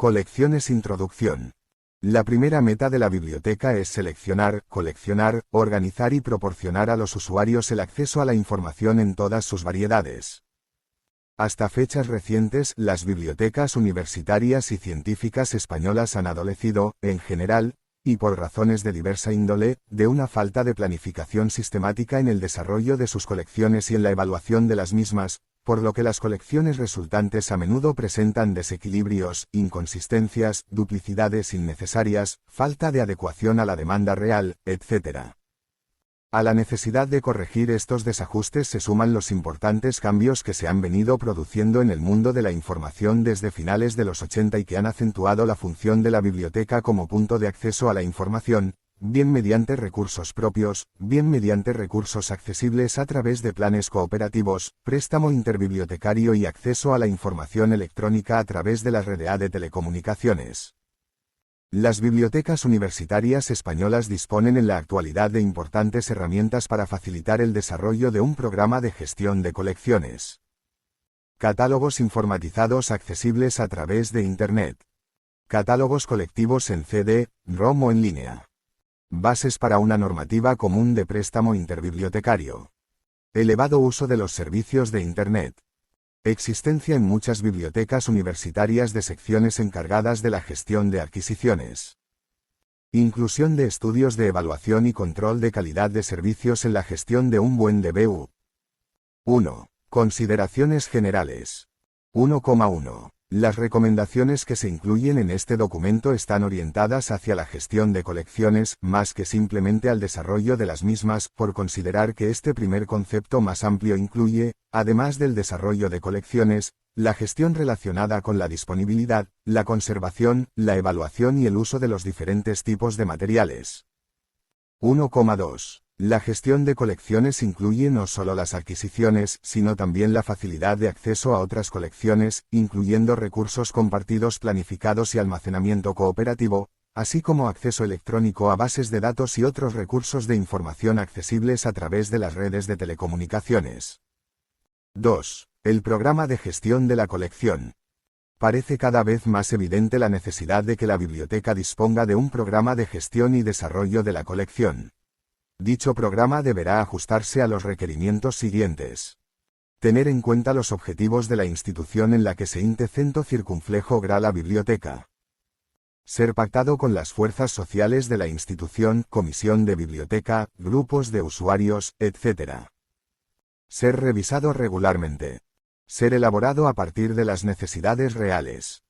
Colecciones. Introducción. La primera meta de la biblioteca es seleccionar, coleccionar, organizar y proporcionar a los usuarios el acceso a la información en todas sus variedades. Hasta fechas recientes, las bibliotecas universitarias y científicas españolas han adolecido, en general, y por razones de diversa índole, de una falta de planificación sistemática en el desarrollo de sus colecciones y en la evaluación de las mismas, por lo que las colecciones resultantes a menudo presentan desequilibrios, inconsistencias, duplicidades innecesarias, falta de adecuación a la demanda real, etc. A la necesidad de corregir estos desajustes se suman los importantes cambios que se han venido produciendo en el mundo de la información desde finales de los 80 y que han acentuado la función de la biblioteca como punto de acceso a la información, bien mediante recursos propios, bien mediante recursos accesibles a través de planes cooperativos, préstamo interbibliotecario y acceso a la información electrónica a través de la red de telecomunicaciones. Las bibliotecas universitarias españolas disponen en la actualidad de importantes herramientas para facilitar el desarrollo de un programa de gestión de colecciones. Catálogos informatizados accesibles a través de Internet. Catálogos colectivos en CD, ROM o en línea. Bases para una normativa común de préstamo interbibliotecario. Elevado uso de los servicios de Internet. Existencia en muchas bibliotecas universitarias de secciones encargadas de la gestión de adquisiciones. Inclusión de estudios de evaluación y control de calidad de servicios en la gestión de un buen DBU. 1. Consideraciones generales. 1,1. Las recomendaciones que se incluyen en este documento están orientadas hacia la gestión de colecciones, más que simplemente al desarrollo de las mismas, por considerar que este primer concepto más amplio incluye, además del desarrollo de colecciones, la gestión relacionada con la disponibilidad, la conservación, la evaluación y el uso de los diferentes tipos de materiales. 1,2. La gestión de colecciones incluye no solo las adquisiciones, sino también la facilidad de acceso a otras colecciones, incluyendo recursos compartidos planificados y almacenamiento cooperativo, así como acceso electrónico a bases de datos y otros recursos de información accesibles a través de las redes de telecomunicaciones. 2. El programa de gestión de la colección. Parece cada vez más evidente la necesidad de que la biblioteca disponga de un programa de gestión y desarrollo de la colección. Dicho programa deberá ajustarse a los requerimientos siguientes. Tener en cuenta los objetivos de la institución en la que se intecento circunflejo gra la biblioteca. Ser pactado con las fuerzas sociales de la institución, comisión de biblioteca, grupos de usuarios, etc. Ser revisado regularmente. Ser elaborado a partir de las necesidades reales.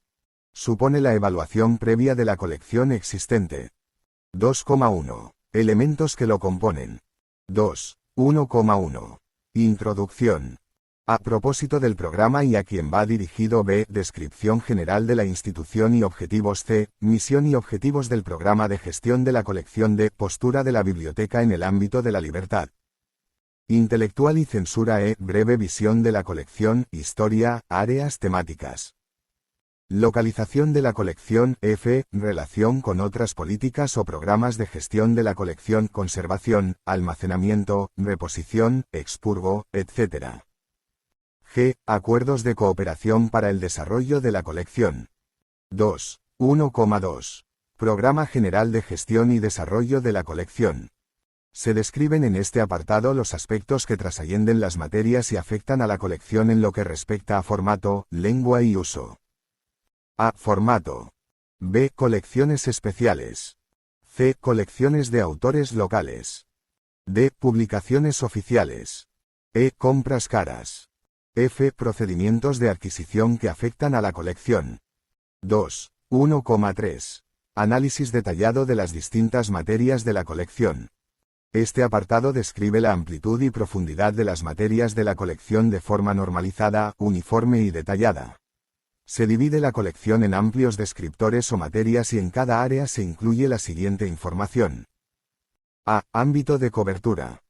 Supone la evaluación previa de la colección existente. 2,1. Elementos que lo componen. 2. 1,1. Introducción. A propósito del programa y a quien va dirigido. B. Descripción general de la institución y objetivos. C. Misión y objetivos del programa de gestión de la colección. D. Postura de la biblioteca en el ámbito de la libertad intelectual y censura. E. Breve visión de la colección, historia, áreas temáticas. Localización de la colección. F. Relación con otras políticas o programas de gestión de la colección, conservación, almacenamiento, reposición, expurgo, etc. G. Acuerdos de cooperación para el desarrollo de la colección. 2. 1,2. Programa General de Gestión y Desarrollo de la Colección. Se describen en este apartado los aspectos que trascienden las materias y afectan a la colección en lo que respecta a formato, lengua y uso. A. Formato. B. Colecciones especiales. C. Colecciones de autores locales. D. Publicaciones oficiales. E. Compras caras. F. Procedimientos de adquisición que afectan a la colección. 2. 1,3. Análisis detallado de las distintas materias de la colección. Este apartado describe la amplitud y profundidad de las materias de la colección de forma normalizada, uniforme y detallada. Se divide la colección en amplios descriptores o materias y en cada área se incluye la siguiente información. A. Ámbito de cobertura.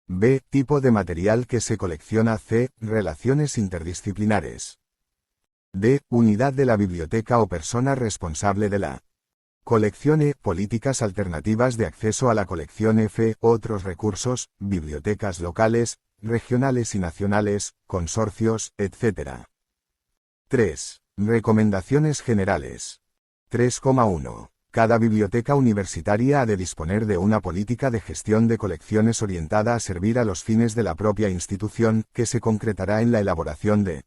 B. Tipo de material que se colecciona. C. Relaciones interdisciplinares. D. Unidad de la biblioteca o persona responsable de la colección. E. Políticas alternativas de acceso a la colección. F. Otros recursos, bibliotecas locales, regionales y nacionales, consorcios, etc. 3. Recomendaciones generales. 3,1. Cada biblioteca universitaria ha de disponer de una política de gestión de colecciones orientada a servir a los fines de la propia institución, que se concretará en la elaboración de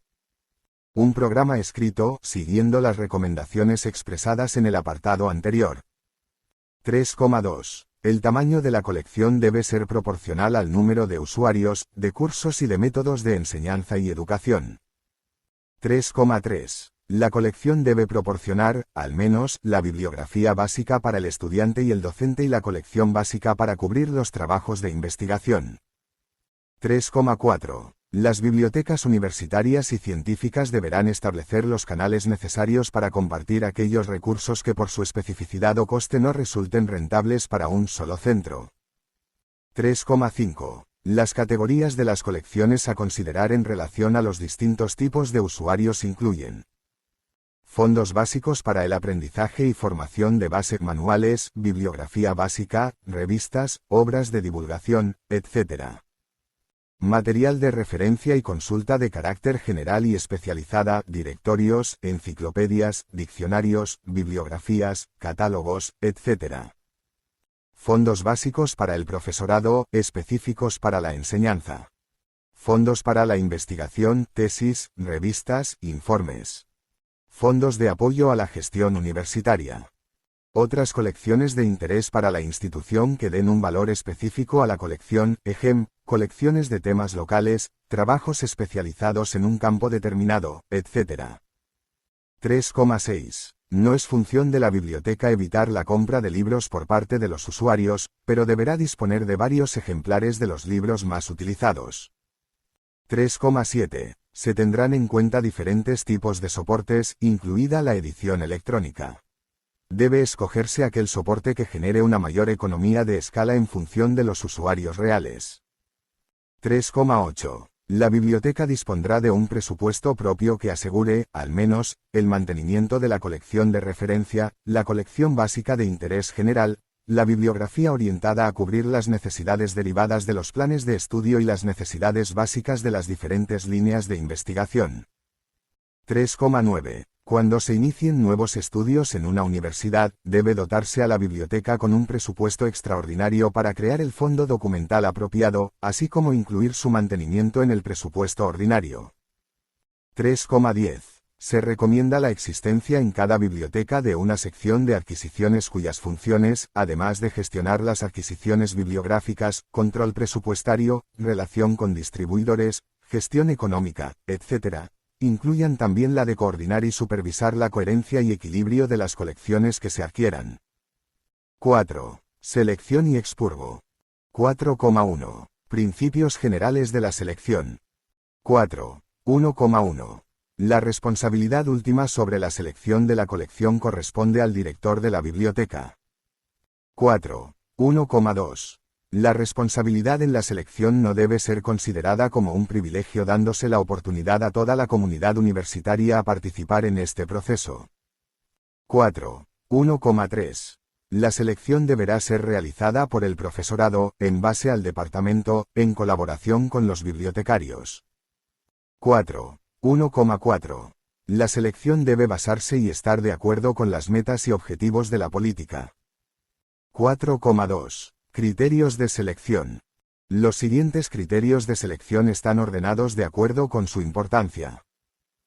un programa escrito, siguiendo las recomendaciones expresadas en el apartado anterior. 3,2. El tamaño de la colección debe ser proporcional al número de usuarios, de cursos y de métodos de enseñanza y educación. 3,3. La colección debe proporcionar, al menos, la bibliografía básica para el estudiante y el docente y la colección básica para cubrir los trabajos de investigación. 3,4. Las bibliotecas universitarias y científicas deberán establecer los canales necesarios para compartir aquellos recursos que por su especificidad o coste no resulten rentables para un solo centro. 3,5. Las categorías de las colecciones a considerar en relación a los distintos tipos de usuarios incluyen fondos básicos para el aprendizaje y formación de base, manuales, bibliografía básica, revistas, obras de divulgación, etc. Material de referencia y consulta de carácter general y especializada, directorios, enciclopedias, diccionarios, bibliografías, catálogos, etc. Fondos básicos para el profesorado, específicos para la enseñanza. Fondos para la investigación, tesis, revistas, informes. Fondos de apoyo a la gestión universitaria. Otras colecciones de interés para la institución que den un valor específico a la colección, ejemplo, colecciones de temas locales, trabajos especializados en un campo determinado, etc. 3,6. No es función de la biblioteca evitar la compra de libros por parte de los usuarios, pero deberá disponer de varios ejemplares de los libros más utilizados. 3,7. Se tendrán en cuenta diferentes tipos de soportes, incluida la edición electrónica. Debe escogerse aquel soporte que genere una mayor economía de escala en función de los usuarios reales. 3,8. La biblioteca dispondrá de un presupuesto propio que asegure, al menos, el mantenimiento de la colección de referencia, la colección básica de interés general, la bibliografía orientada a cubrir las necesidades derivadas de los planes de estudio y las necesidades básicas de las diferentes líneas de investigación. 3,9. Cuando se inicien nuevos estudios en una universidad, debe dotarse a la biblioteca con un presupuesto extraordinario para crear el fondo documental apropiado, así como incluir su mantenimiento en el presupuesto ordinario. 3,10. Se recomienda la existencia en cada biblioteca de una sección de adquisiciones cuyas funciones, además de gestionar las adquisiciones bibliográficas, control presupuestario, relación con distribuidores, gestión económica, etc., incluyan también la de coordinar y supervisar la coherencia y equilibrio de las colecciones que se adquieran. 4. Selección y expurgo. 4,1. Principios generales de la selección. 4. 1,1. La responsabilidad última sobre la selección de la colección corresponde al director de la biblioteca. 4. 1,2. La responsabilidad en la selección no debe ser considerada como un privilegio, dándose la oportunidad a toda la comunidad universitaria a participar en este proceso. 4. 1,3. La selección deberá ser realizada por el profesorado, en base al departamento, en colaboración con los bibliotecarios. 4. 1,4. La selección debe basarse y estar de acuerdo con las metas y objetivos de la política. 4,2. Criterios de selección. Los siguientes criterios de selección están ordenados de acuerdo con su importancia.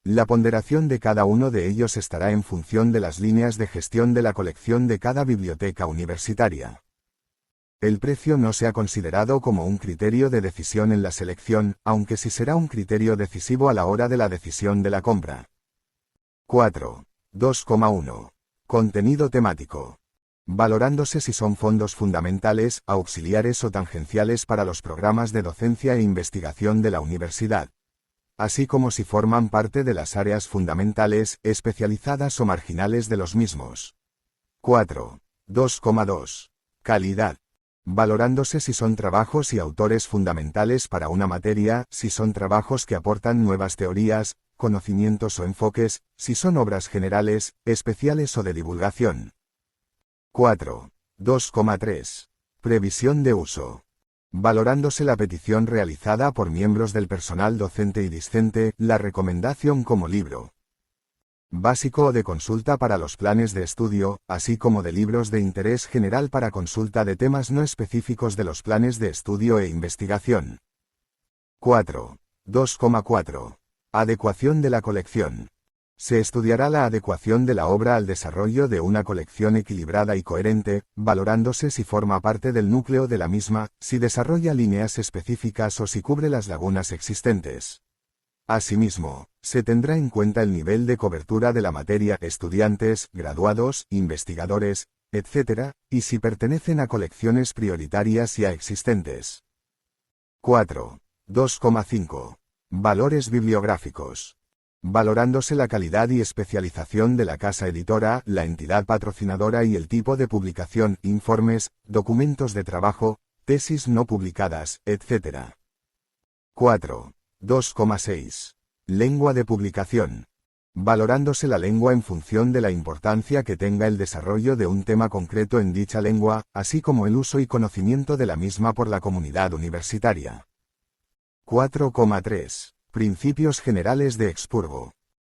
La ponderación de cada uno de ellos estará en función de las líneas de gestión de la colección de cada biblioteca universitaria. El precio no se ha considerado como un criterio de decisión en la selección, aunque sí será un criterio decisivo a la hora de la decisión de la compra. 4. 2,1. Contenido temático. Valorándose si son fondos fundamentales, auxiliares o tangenciales para los programas de docencia e investigación de la universidad, así como si forman parte de las áreas fundamentales, especializadas o marginales de los mismos. 4. 2,2. Calidad. Valorándose si son trabajos y autores fundamentales para una materia, si son trabajos que aportan nuevas teorías, conocimientos o enfoques, si son obras generales, especiales o de divulgación. 4. 2,3. Previsión de uso. Valorándose la petición realizada por miembros del personal docente y discente, la recomendación como libro. Básico o de consulta para los planes de estudio, así como de libros de interés general para consulta de temas no específicos de los planes de estudio e investigación. 4. 2,4. Adecuación de la colección. Se estudiará la adecuación de la obra al desarrollo de una colección equilibrada y coherente, valorándose si forma parte del núcleo de la misma, si desarrolla líneas específicas o si cubre las lagunas existentes. Asimismo, se tendrá en cuenta el nivel de cobertura de la materia, estudiantes, graduados, investigadores, etc., y si pertenecen a colecciones prioritarias ya existentes. 4. 2,5. Valores bibliográficos. Valorándose la calidad y especialización de la casa editora, la entidad patrocinadora y el tipo de publicación, informes, documentos de trabajo, tesis no publicadas, etc. 4. 2,6. Lengua de publicación. Valorándose la lengua en función de la importancia que tenga el desarrollo de un tema concreto en dicha lengua, así como el uso y conocimiento de la misma por la comunidad universitaria. 4,3. Principios generales de expurgo.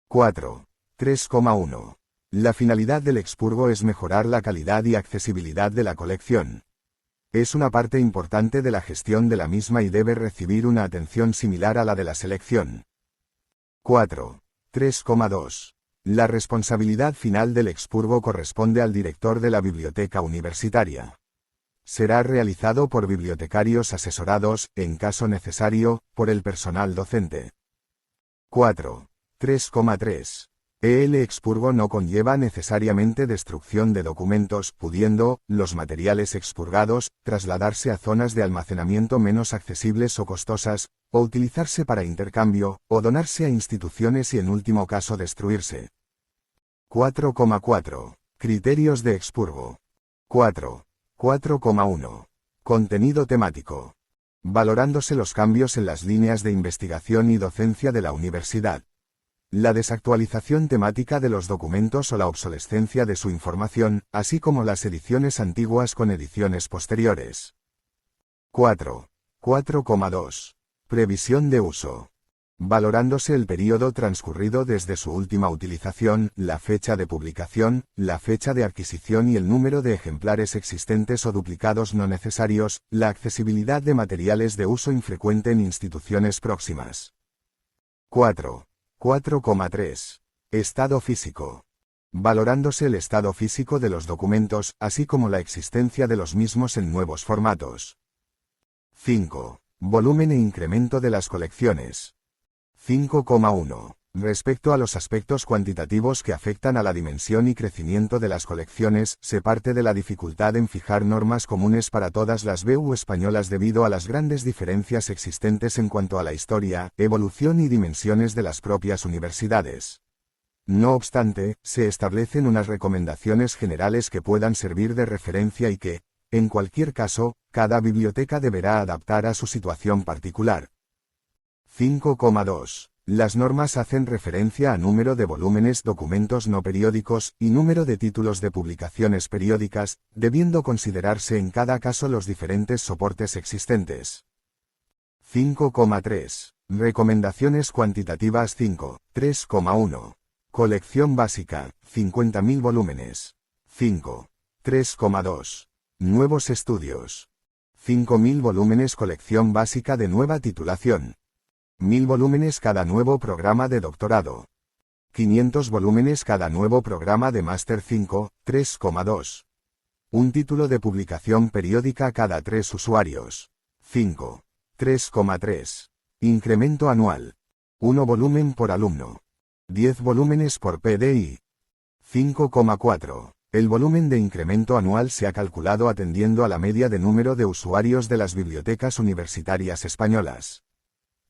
4. 3,1. La finalidad del expurgo es mejorar la calidad y accesibilidad de la colección. Es una parte importante de la gestión de la misma y debe recibir una atención similar a la de la selección. 4. 3,2. La responsabilidad final del expurgo corresponde al director de la biblioteca universitaria. Será realizado por bibliotecarios asesorados, en caso necesario, por el personal docente. 4. 3,3. El expurgo no conlleva necesariamente destrucción de documentos, pudiendo, los materiales expurgados, trasladarse a zonas de almacenamiento menos accesibles o costosas, o utilizarse para intercambio, o donarse a instituciones y en último caso destruirse. 4,4. Criterios de expurgo. 4. 4,1. Contenido temático. Valorándose los cambios en las líneas de investigación y docencia de la universidad. La desactualización temática de los documentos o la obsolescencia de su información, así como las ediciones antiguas con ediciones posteriores. 4. 4,2. Previsión de uso. Valorándose el período transcurrido desde su última utilización, la fecha de publicación, la fecha de adquisición y el número de ejemplares existentes o duplicados no necesarios, la accesibilidad de materiales de uso infrecuente en instituciones próximas. 4. 4,3. Estado físico. Valorándose el estado físico de los documentos, así como la existencia de los mismos en nuevos formatos. 5. Volumen e incremento de las colecciones. 5,1. Respecto a los aspectos cuantitativos que afectan a la dimensión y crecimiento de las colecciones, se parte de la dificultad en fijar normas comunes para todas las BU españolas debido a las grandes diferencias existentes en cuanto a la historia, evolución y dimensiones de las propias universidades. No obstante, se establecen unas recomendaciones generales que puedan servir de referencia y que, en cualquier caso, cada biblioteca deberá adaptar a su situación particular. 5,2. Las normas hacen referencia a número de volúmenes documentos no periódicos y número de títulos de publicaciones periódicas, debiendo considerarse en cada caso los diferentes soportes existentes. 5,3. Recomendaciones cuantitativas 5. 3,1. Colección básica, 50.000 volúmenes. 5. 3,2. Nuevos estudios. 5.000 volúmenes colección básica de nueva titulación. 1.000 volúmenes cada nuevo programa de doctorado. 500 volúmenes cada nuevo programa de máster 5, 3,2. Un título de publicación periódica cada 3 usuarios. 5. 3,3. Incremento anual. 1 volumen por alumno. 10 volúmenes por PDI. 5,4. El volumen de incremento anual se ha calculado atendiendo a la media de número de usuarios de las bibliotecas universitarias españolas.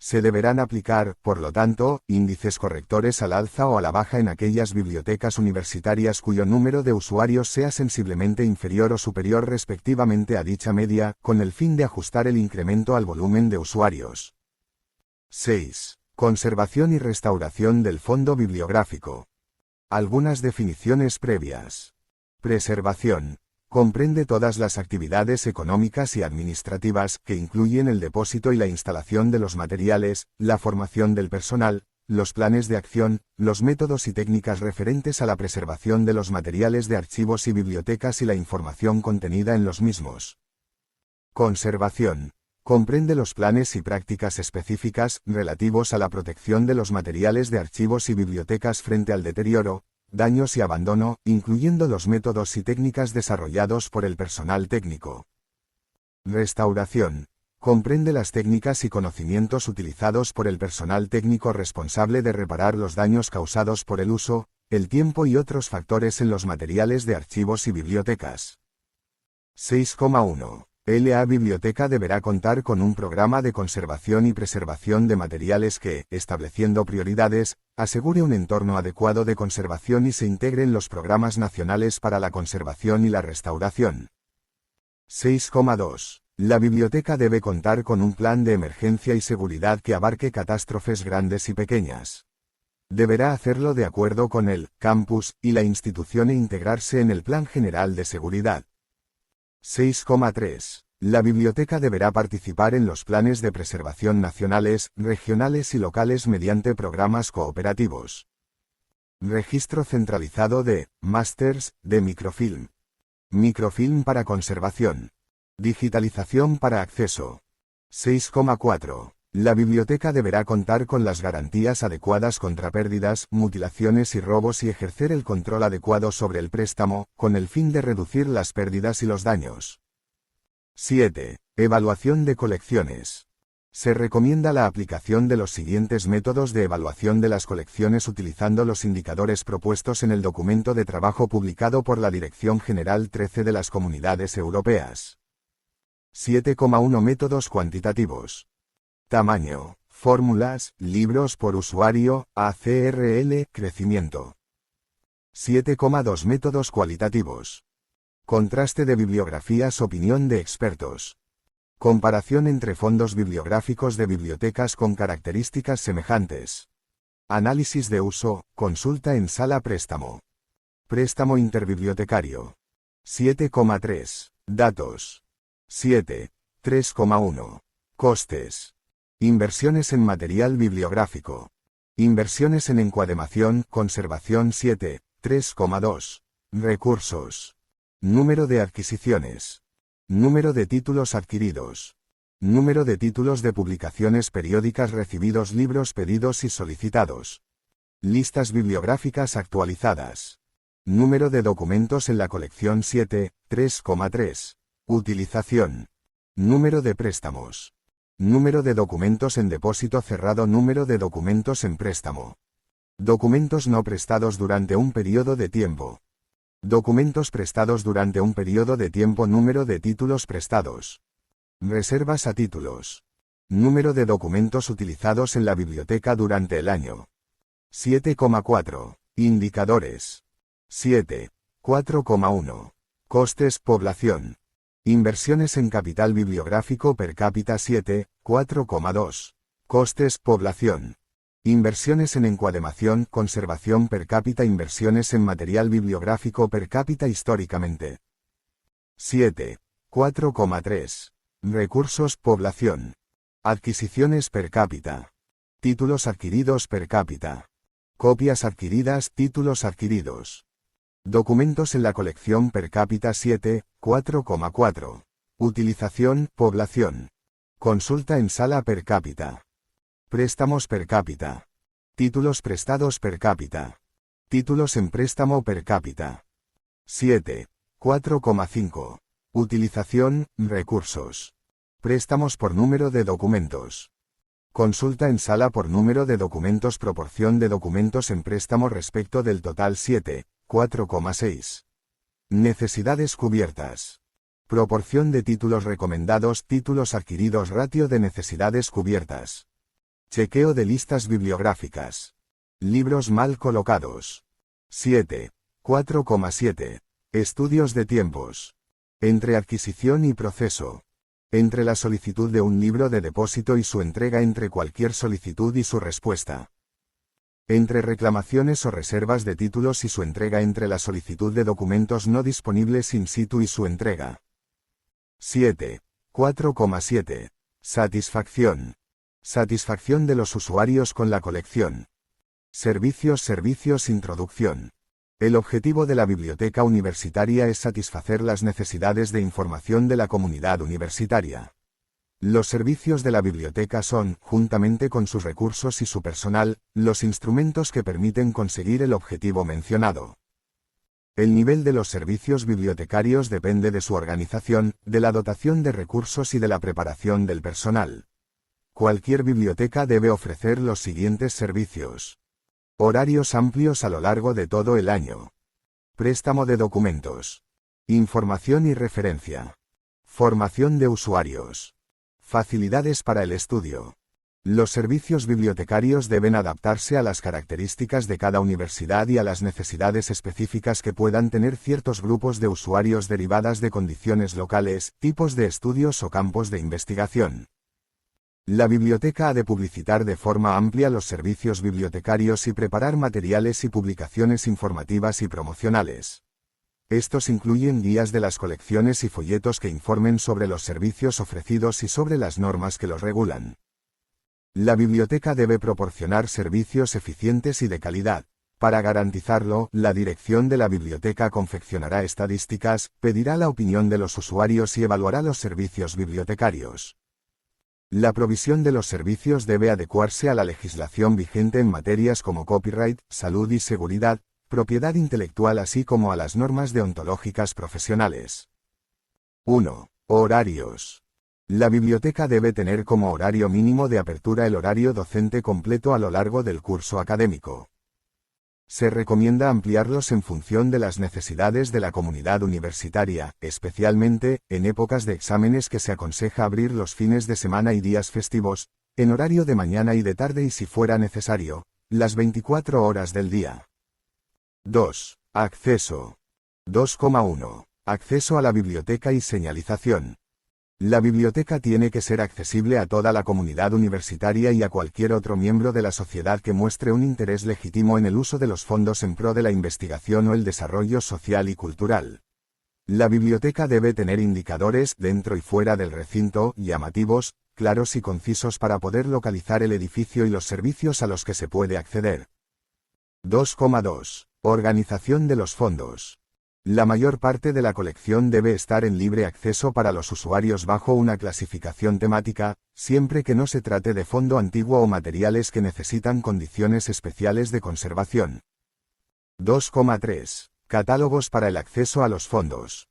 Se deberán aplicar, por lo tanto, índices correctores al alza o a la baja en aquellas bibliotecas universitarias cuyo número de usuarios sea sensiblemente inferior o superior respectivamente a dicha media, con el fin de ajustar el incremento al volumen de usuarios. 6. Conservación y restauración del fondo bibliográfico. Algunas definiciones previas. Preservación. Comprende todas las actividades económicas y administrativas que incluyen el depósito y la instalación de los materiales, la formación del personal, los planes de acción, los métodos y técnicas referentes a la preservación de los materiales de archivos y bibliotecas y la información contenida en los mismos. Conservación. Comprende los planes y prácticas específicas relativos a la protección de los materiales de archivos y bibliotecas frente al deterioro, daños y abandono, incluyendo los métodos y técnicas desarrollados por el personal técnico. Restauración. Comprende las técnicas y conocimientos utilizados por el personal técnico responsable de reparar los daños causados por el uso, el tiempo y otros factores en los materiales de archivos y bibliotecas. 6,1. La biblioteca deberá contar con un programa de conservación y preservación de materiales que, estableciendo prioridades, asegure un entorno adecuado de conservación y se integre en los programas nacionales para la conservación y la restauración. 6,2. La biblioteca debe contar con un plan de emergencia y seguridad que abarque catástrofes grandes y pequeñas. Deberá hacerlo de acuerdo con el campus y la institución e integrarse en el Plan General de Seguridad. 6,3. La biblioteca deberá participar en los planes de preservación nacionales, regionales y locales mediante programas cooperativos. Registro centralizado de másters de microfilm. Microfilm para conservación. Digitalización para acceso. 6,4. La biblioteca deberá contar con las garantías adecuadas contra pérdidas, mutilaciones y robos y ejercer el control adecuado sobre el préstamo, con el fin de reducir las pérdidas y los daños. 7. Evaluación de colecciones. Se recomienda la aplicación de los siguientes métodos de evaluación de las colecciones utilizando los indicadores propuestos en el documento de trabajo publicado por la Dirección General 13 de las Comunidades Europeas. 7,1 Métodos cuantitativos. Tamaño, fórmulas, libros por usuario, ACRL, crecimiento. 7,2 Métodos cualitativos. Contraste de bibliografías, opinión de expertos. Comparación entre fondos bibliográficos de bibliotecas con características semejantes. Análisis de uso, consulta en sala préstamo. Préstamo interbibliotecario. 7,3. Datos. 7. 3,1. Costes. Inversiones en material bibliográfico. Inversiones en encuadernación, conservación 7. 3,2. Recursos. Número de adquisiciones. Número de títulos adquiridos. Número de títulos de publicaciones periódicas recibidos, libros pedidos y solicitados. Listas bibliográficas actualizadas. Número de documentos en la colección 7, 3,3. Utilización. Número de préstamos. Número de documentos en depósito cerrado. Número de documentos en préstamo. Documentos no prestados durante un periodo de tiempo. Documentos prestados durante un periodo de tiempo. Número de títulos prestados. Reservas a títulos. Número de documentos utilizados en la biblioteca durante el año. 7,4. Indicadores. 7. 4,1. Costes, población. Inversiones en capital bibliográfico per cápita 7, 4,2. Costes, población. Inversiones en encuadernación, conservación per cápita. Inversiones en material bibliográfico per cápita históricamente. 7. 4,3. Recursos, población. Adquisiciones per cápita. Títulos adquiridos per cápita. Copias adquiridas, títulos adquiridos. Documentos en la colección per cápita 7, 4,4. Utilización, población. Consulta en sala per cápita. Préstamos per cápita. Títulos prestados per cápita. Títulos en préstamo per cápita. 7. 4,5. Utilización, recursos. Préstamos por número de documentos. Consulta en sala por número de documentos. Proporción de documentos en préstamo respecto del total 7, 4,6. Necesidades cubiertas. Proporción de títulos recomendados, títulos adquiridos. Ratio de necesidades cubiertas. Chequeo de listas bibliográficas. Libros mal colocados. 7. 4,7. Estudios de tiempos. Entre adquisición y proceso. Entre la solicitud de un libro de depósito y su entrega. Entre cualquier solicitud y su respuesta. Entre reclamaciones o reservas de títulos y su entrega. Entre la solicitud de documentos no disponibles in situ y su entrega. 7. 4,7. Satisfacción. Satisfacción de los usuarios con la colección. Servicios. Introducción. El objetivo de la biblioteca universitaria es satisfacer las necesidades de información de la comunidad universitaria. Los servicios de la biblioteca son, juntamente con sus recursos y su personal, los instrumentos que permiten conseguir el objetivo mencionado. El nivel de los servicios bibliotecarios depende de su organización, de la dotación de recursos y de la preparación del personal. Cualquier biblioteca debe ofrecer los siguientes servicios. Horarios amplios a lo largo de todo el año. Préstamo de documentos. Información y referencia. Formación de usuarios. Facilidades para el estudio. Los servicios bibliotecarios deben adaptarse a las características de cada universidad y a las necesidades específicas que puedan tener ciertos grupos de usuarios derivadas de condiciones locales, tipos de estudios o campos de investigación. La biblioteca ha de publicitar de forma amplia los servicios bibliotecarios y preparar materiales y publicaciones informativas y promocionales. Estos incluyen guías de las colecciones y folletos que informen sobre los servicios ofrecidos y sobre las normas que los regulan. La biblioteca debe proporcionar servicios eficientes y de calidad. Para garantizarlo, la dirección de la biblioteca confeccionará estadísticas, pedirá la opinión de los usuarios y evaluará los servicios bibliotecarios. La provisión de los servicios debe adecuarse a la legislación vigente en materias como copyright, salud y seguridad, propiedad intelectual así como a las normas deontológicas profesionales. 1. Horarios. La biblioteca debe tener como horario mínimo de apertura el horario docente completo a lo largo del curso académico. Se recomienda ampliarlos en función de las necesidades de la comunidad universitaria, especialmente, en épocas de exámenes que se aconseja abrir los fines de semana y días festivos, en horario de mañana y de tarde y si fuera necesario, las 24 horas del día. 2. Acceso. 2,1. Acceso a la biblioteca y señalización. La biblioteca tiene que ser accesible a toda la comunidad universitaria y a cualquier otro miembro de la sociedad que muestre un interés legítimo en el uso de los fondos en pro de la investigación o el desarrollo social y cultural. La biblioteca debe tener indicadores, dentro y fuera del recinto, llamativos, claros y concisos para poder localizar el edificio y los servicios a los que se puede acceder. 2,2. Organización de los fondos. La mayor parte de la colección debe estar en libre acceso para los usuarios bajo una clasificación temática, siempre que no se trate de fondo antiguo o materiales que necesitan condiciones especiales de conservación. 2,3. Catálogos para el acceso a los fondos.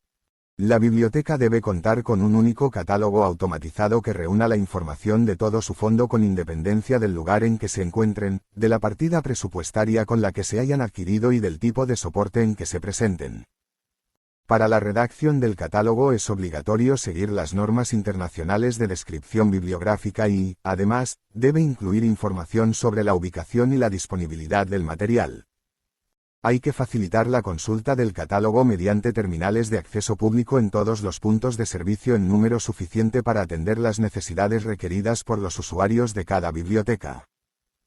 La biblioteca debe contar con un único catálogo automatizado que reúna la información de todo su fondo con independencia del lugar en que se encuentren, de la partida presupuestaria con la que se hayan adquirido y del tipo de soporte en que se presenten. Para la redacción del catálogo es obligatorio seguir las normas internacionales de descripción bibliográfica y, además, debe incluir información sobre la ubicación y la disponibilidad del material. Hay que facilitar la consulta del catálogo mediante terminales de acceso público en todos los puntos de servicio en número suficiente para atender las necesidades requeridas por los usuarios de cada biblioteca.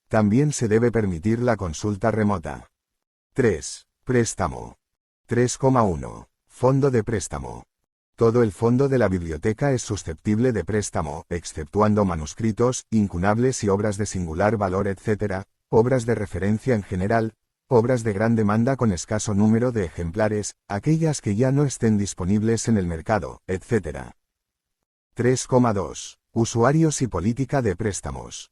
También se debe permitir la consulta remota. 3. Préstamo. 3,1. Fondo de préstamo. Todo el fondo de la biblioteca es susceptible de préstamo, exceptuando manuscritos, incunables y obras de singular valor etc., obras de referencia en general, obras de gran demanda con escaso número de ejemplares, aquellas que ya no estén disponibles en el mercado, etc. 3,2. Usuarios y política de préstamos.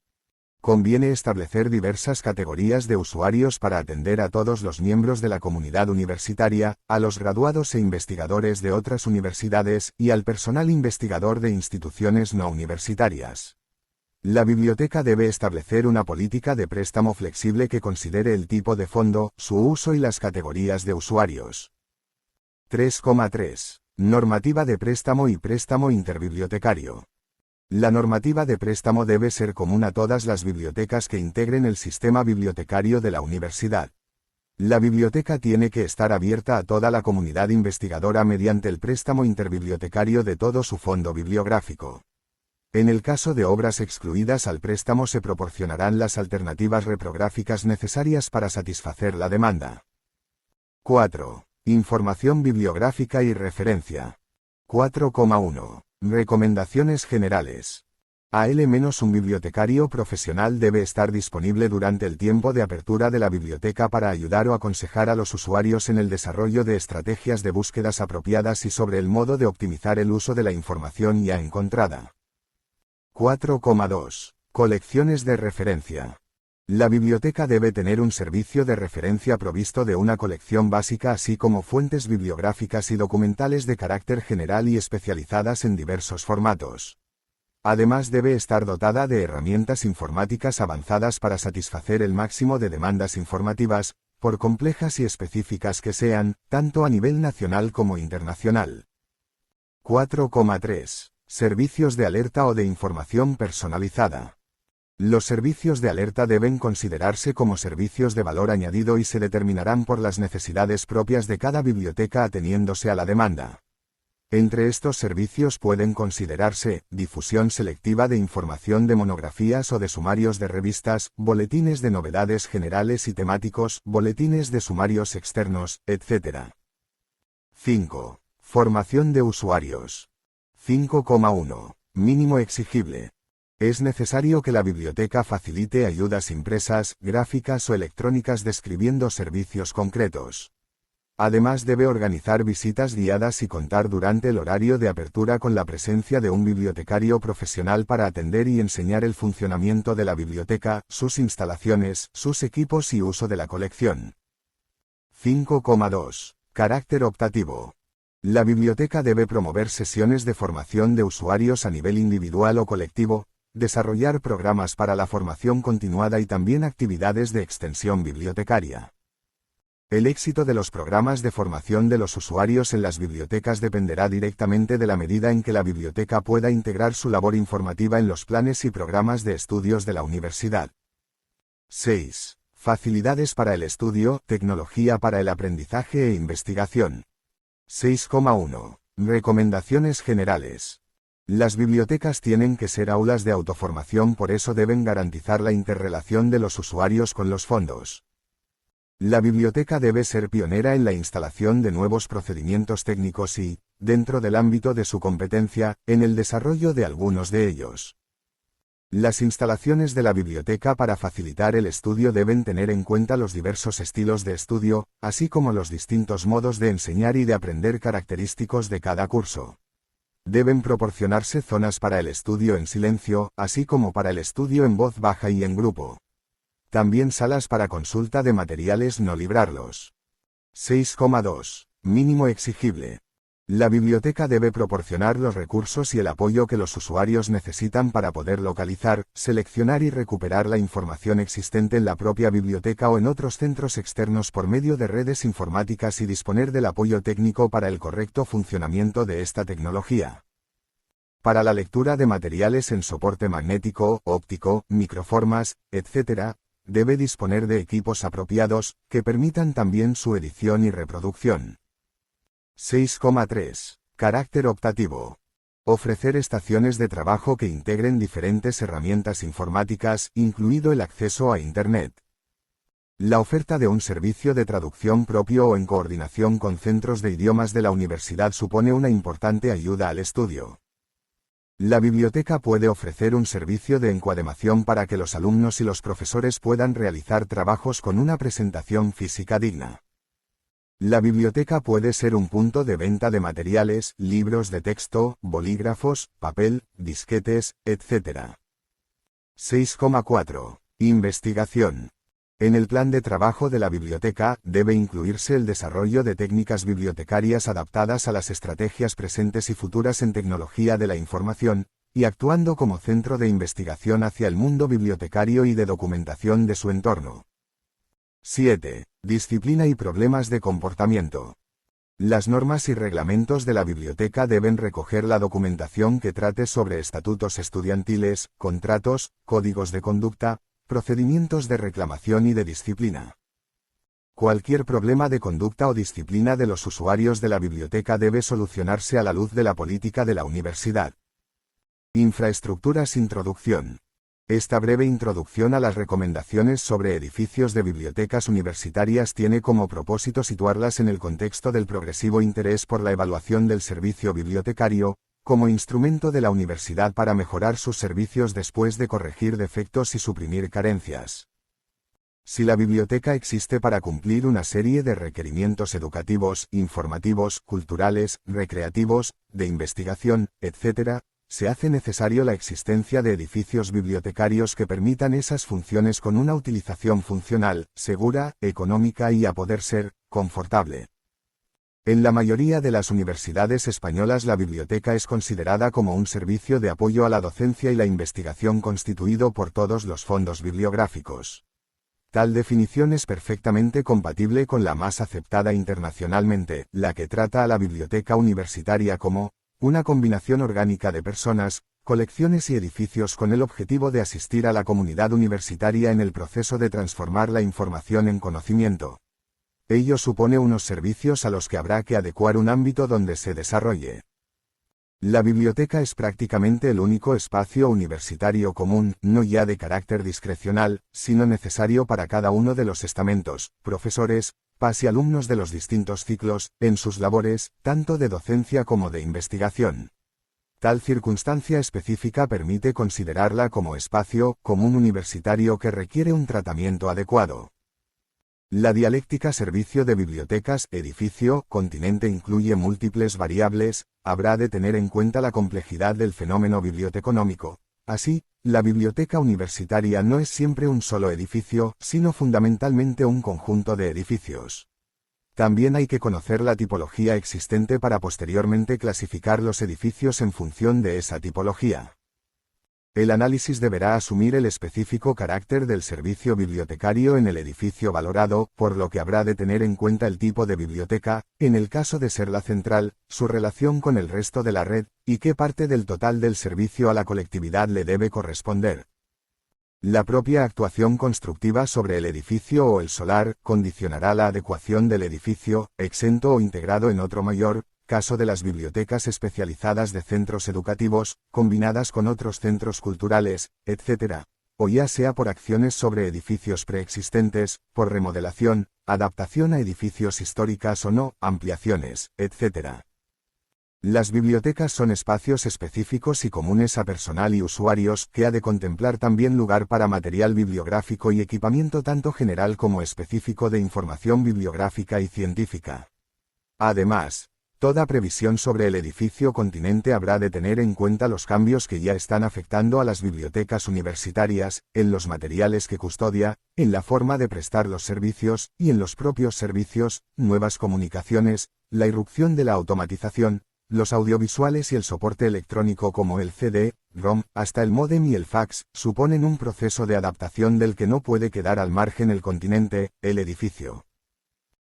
Conviene establecer diversas categorías de usuarios para atender a todos los miembros de la comunidad universitaria, a los graduados e investigadores de otras universidades y al personal investigador de instituciones no universitarias. La biblioteca debe establecer una política de préstamo flexible que considere el tipo de fondo, su uso y las categorías de usuarios. 3,3. Normativa de préstamo y préstamo interbibliotecario. La normativa de préstamo debe ser común a todas las bibliotecas que integren el sistema bibliotecario de la universidad. La biblioteca tiene que estar abierta a toda la comunidad investigadora mediante el préstamo interbibliotecario de todo su fondo bibliográfico. En el caso de obras excluidas al préstamo se proporcionarán las alternativas reprográficas necesarias para satisfacer la demanda. 4. Información bibliográfica y referencia. 4,1. Recomendaciones generales. Un bibliotecario profesional debe estar disponible durante el tiempo de apertura de la biblioteca para ayudar o aconsejar a los usuarios en el desarrollo de estrategias de búsquedas apropiadas y sobre el modo de optimizar el uso de la información ya encontrada. 4,2. Colecciones de referencia. La biblioteca debe tener un servicio de referencia provisto de una colección básica así como fuentes bibliográficas y documentales de carácter general y especializadas en diversos formatos. Además debe estar dotada de herramientas informáticas avanzadas para satisfacer el máximo de demandas informativas, por complejas y específicas que sean, tanto a nivel nacional como internacional. 4,3. Servicios de alerta o de información personalizada. Los servicios de alerta deben considerarse como servicios de valor añadido y se determinarán por las necesidades propias de cada biblioteca ateniéndose a la demanda. Entre estos servicios pueden considerarse difusión selectiva de información de monografías o de sumarios de revistas, boletines de novedades generales y temáticos, boletines de sumarios externos, etc. 5. Formación de usuarios. 5,1. Mínimo exigible. Es necesario que la biblioteca facilite ayudas impresas, gráficas o electrónicas describiendo servicios concretos. Además debe organizar visitas guiadas y contar durante el horario de apertura con la presencia de un bibliotecario profesional para atender y enseñar el funcionamiento de la biblioteca, sus instalaciones, sus equipos y uso de la colección. 5,2. Carácter optativo. La biblioteca debe promover sesiones de formación de usuarios a nivel individual o colectivo, desarrollar programas para la formación continuada y también actividades de extensión bibliotecaria. El éxito de los programas de formación de los usuarios en las bibliotecas dependerá directamente de la medida en que la biblioteca pueda integrar su labor informativa en los planes y programas de estudios de la universidad. 6. Facilidades para el estudio, tecnología para el aprendizaje e investigación. 6,1. Recomendaciones generales. Las bibliotecas tienen que ser aulas de autoformación, por eso deben garantizar la interrelación de los usuarios con los fondos. La biblioteca debe ser pionera en la instalación de nuevos procedimientos técnicos y, dentro del ámbito de su competencia, en el desarrollo de algunos de ellos. Las instalaciones de la biblioteca para facilitar el estudio deben tener en cuenta los diversos estilos de estudio, así como los distintos modos de enseñar y de aprender característicos de cada curso. Deben proporcionarse zonas para el estudio en silencio, así como para el estudio en voz baja y en grupo. También salas para consulta de materiales, no librarlos. 6,2. Mínimo exigible. La biblioteca debe proporcionar los recursos y el apoyo que los usuarios necesitan para poder localizar, seleccionar y recuperar la información existente en la propia biblioteca o en otros centros externos por medio de redes informáticas y disponer del apoyo técnico para el correcto funcionamiento de esta tecnología. Para la lectura de materiales en soporte magnético, óptico, microformas, etc., debe disponer de equipos apropiados, que permitan también su edición y reproducción. 6,3. Carácter optativo. Ofrecer estaciones de trabajo que integren diferentes herramientas informáticas, incluido el acceso a Internet. La oferta de un servicio de traducción propio o en coordinación con centros de idiomas de la universidad supone una importante ayuda al estudio. La biblioteca puede ofrecer un servicio de encuadernación para que los alumnos y los profesores puedan realizar trabajos con una presentación física digna. La biblioteca puede ser un punto de venta de materiales, libros de texto, bolígrafos, papel, disquetes, etc. 6,4. Investigación. En el plan de trabajo de la biblioteca, debe incluirse el desarrollo de técnicas bibliotecarias adaptadas a las estrategias presentes y futuras en tecnología de la información, y actuando como centro de investigación hacia el mundo bibliotecario y de documentación de su entorno. 7. Disciplina y problemas de comportamiento. Las normas y reglamentos de la biblioteca deben recoger la documentación que trate sobre estatutos estudiantiles, contratos, códigos de conducta, procedimientos de reclamación y de disciplina. Cualquier problema de conducta o disciplina de los usuarios de la biblioteca debe solucionarse a la luz de la política de la universidad. Infraestructuras. Introducción. Esta breve introducción a las recomendaciones sobre edificios de bibliotecas universitarias tiene como propósito situarlas en el contexto del progresivo interés por la evaluación del servicio bibliotecario, como instrumento de la universidad para mejorar sus servicios después de corregir defectos y suprimir carencias. Si la biblioteca existe para cumplir una serie de requerimientos educativos, informativos, culturales, recreativos, de investigación, etc., se hace necesario la existencia de edificios bibliotecarios que permitan esas funciones con una utilización funcional, segura, económica y, a poder ser, confortable. En la mayoría de las universidades españolas la biblioteca es considerada como un servicio de apoyo a la docencia y la investigación constituido por todos los fondos bibliográficos. Tal definición es perfectamente compatible con la más aceptada internacionalmente, la que trata a la biblioteca universitaria como una combinación orgánica de personas, colecciones y edificios con el objetivo de asistir a la comunidad universitaria en el proceso de transformar la información en conocimiento. Ello supone unos servicios a los que habrá que adecuar un ámbito donde se desarrolle. La biblioteca es prácticamente el único espacio universitario común, no ya de carácter discrecional, sino necesario para cada uno de los estamentos, profesores, y alumnos de los distintos ciclos, en sus labores, tanto de docencia como de investigación. Tal circunstancia específica permite considerarla como espacio común universitario que requiere un tratamiento adecuado. La dialéctica servicio de bibliotecas, edificio, continente incluye múltiples variables, habrá de tener en cuenta la complejidad del fenómeno biblioteconómico. Así, la biblioteca universitaria no es siempre un solo edificio, sino fundamentalmente un conjunto de edificios. También hay que conocer la tipología existente para posteriormente clasificar los edificios en función de esa tipología. El análisis deberá asumir el específico carácter del servicio bibliotecario en el edificio valorado, por lo que habrá de tener en cuenta el tipo de biblioteca, en el caso de ser la central, su relación con el resto de la red, y qué parte del total del servicio a la colectividad le debe corresponder. La propia actuación constructiva sobre el edificio o el solar condicionará la adecuación del edificio, exento o integrado en otro mayor, caso de las bibliotecas especializadas de centros educativos, combinadas con otros centros culturales, etc., o ya sea por acciones sobre edificios preexistentes, por remodelación, adaptación a edificios históricas o no, ampliaciones, etc. Las bibliotecas son espacios específicos y comunes a personal y usuarios que ha de contemplar también lugar para material bibliográfico y equipamiento tanto general como específico de información bibliográfica y científica. Además, toda previsión sobre el edificio continente habrá de tener en cuenta los cambios que ya están afectando a las bibliotecas universitarias, en los materiales que custodia, en la forma de prestar los servicios, y en los propios servicios, nuevas comunicaciones, la irrupción de la automatización, los audiovisuales y el soporte electrónico como el CD, ROM, hasta el módem y el fax, suponen un proceso de adaptación del que no puede quedar al margen el continente, el edificio.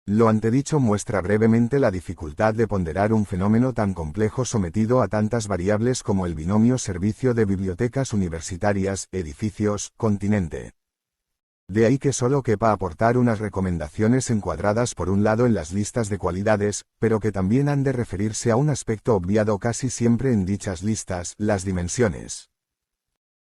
Lo antedicho muestra brevemente la dificultad de ponderar un fenómeno tan complejo sometido a tantas variables como el binomio servicio de bibliotecas universitarias, edificios, continente. De ahí que solo quepa aportar unas recomendaciones encuadradas por un lado en las listas de cualidades, pero que también han de referirse a un aspecto obviado casi siempre en dichas listas, las dimensiones.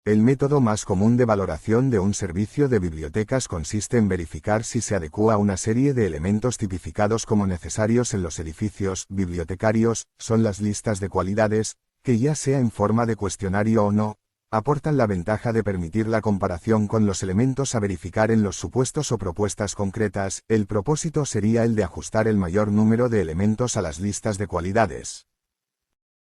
El método más común de valoración de un servicio de bibliotecas consiste en verificar si se adecúa a una serie de elementos tipificados como necesarios en los edificios bibliotecarios, son las listas de cualidades, que ya sea en forma de cuestionario o no, aportan la ventaja de permitir la comparación con los elementos a verificar en los supuestos o propuestas concretas. El propósito sería el de ajustar el mayor número de elementos a las listas de cualidades.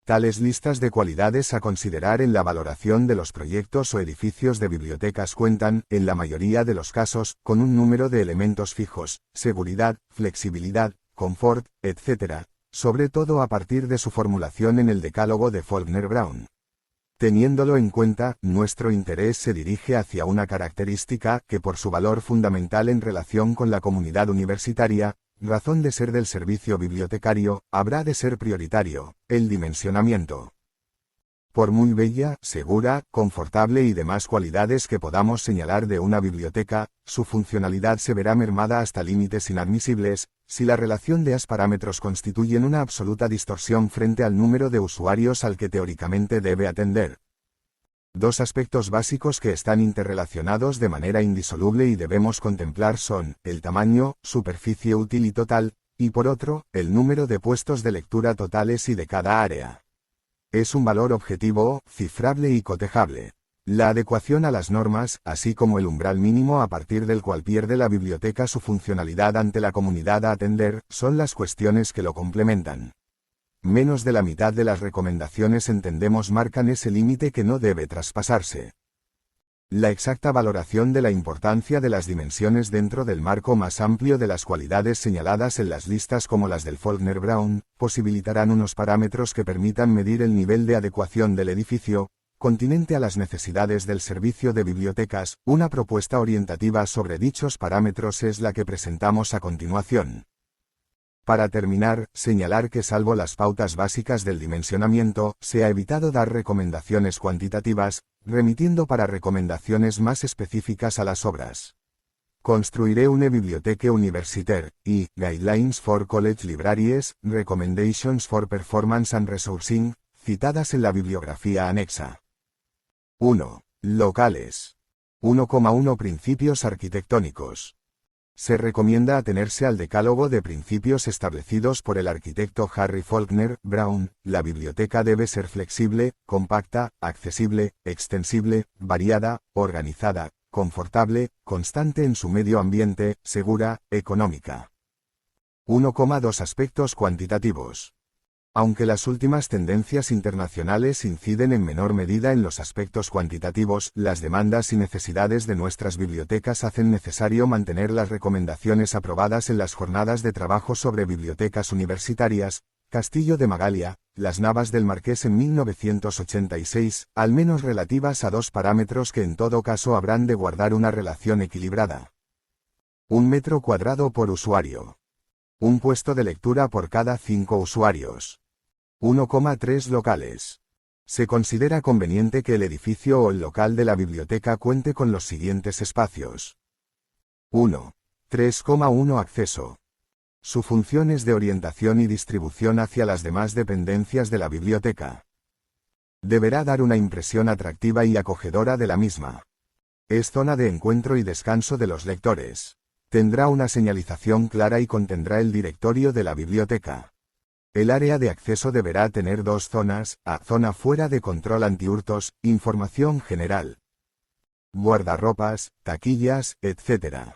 Tales listas de cualidades a considerar en la valoración de los proyectos o edificios de bibliotecas cuentan, en la mayoría de los casos, con un número de elementos fijos, seguridad, flexibilidad, confort, etc., sobre todo a partir de su formulación en el decálogo de Faulkner-Brown. Teniéndolo en cuenta, nuestro interés se dirige hacia una característica que por su valor fundamental en relación con la comunidad universitaria, razón de ser del servicio bibliotecario, habrá de ser prioritario, el dimensionamiento. Por muy bella, segura, confortable y demás cualidades que podamos señalar de una biblioteca, su funcionalidad se verá mermada hasta límites inadmisibles, si la relación de los parámetros constituyen una absoluta distorsión frente al número de usuarios al que teóricamente debe atender. Dos aspectos básicos que están interrelacionados de manera indisoluble y debemos contemplar son, el tamaño, superficie útil y total, y por otro, el número de puestos de lectura totales y de cada área. Es un valor objetivo, cifrable y cotejable. La adecuación a las normas, así como el umbral mínimo a partir del cual pierde la biblioteca su funcionalidad ante la comunidad a atender, son las cuestiones que lo complementan. Menos de la mitad de las recomendaciones entendemos marcan ese límite que no debe traspasarse. La exacta valoración de la importancia de las dimensiones dentro del marco más amplio de las cualidades señaladas en las listas como las del Faulkner-Brown, posibilitarán unos parámetros que permitan medir el nivel de adecuación del edificio, continente a las necesidades del servicio de bibliotecas. Una propuesta orientativa sobre dichos parámetros es la que presentamos a continuación. Para terminar, señalar que salvo las pautas básicas del dimensionamiento, se ha evitado dar recomendaciones cuantitativas, remitiendo para recomendaciones más específicas a las obras. Construiré una biblioteca universitaire, y Guidelines for College Libraries, Recommendations for Performance and Resourcing, citadas en la bibliografía anexa. 1. Locales. 1,1 Principios arquitectónicos. Se recomienda atenerse al decálogo de principios establecidos por el arquitecto Harry Faulkner Brown. La biblioteca debe ser flexible, compacta, accesible, extensible, variada, organizada, confortable, constante en su medio ambiente, segura, económica. 1,2 Aspectos cuantitativos. Aunque las últimas tendencias internacionales inciden en menor medida en los aspectos cuantitativos, las demandas y necesidades de nuestras bibliotecas hacen necesario mantener las recomendaciones aprobadas en las jornadas de trabajo sobre bibliotecas universitarias, Castillo de Magalia, Las Navas del Marqués en 1986, al menos relativas a dos parámetros que en todo caso habrán de guardar una relación equilibrada. 1 metro cuadrado por usuario. Un puesto de lectura por cada 5 usuarios. 1,3 locales. Se considera conveniente que el edificio o el local de la biblioteca cuente con los siguientes espacios. 1. 3,1 Acceso. Su función es de orientación y distribución hacia las demás dependencias de la biblioteca. Deberá dar una impresión atractiva y acogedora de la misma. Es zona de encuentro y descanso de los lectores. Tendrá una señalización clara y contendrá el directorio de la biblioteca. El área de acceso deberá tener dos zonas: A. Zona fuera de control antihurtos, información general. Guardarropas, taquillas, etc.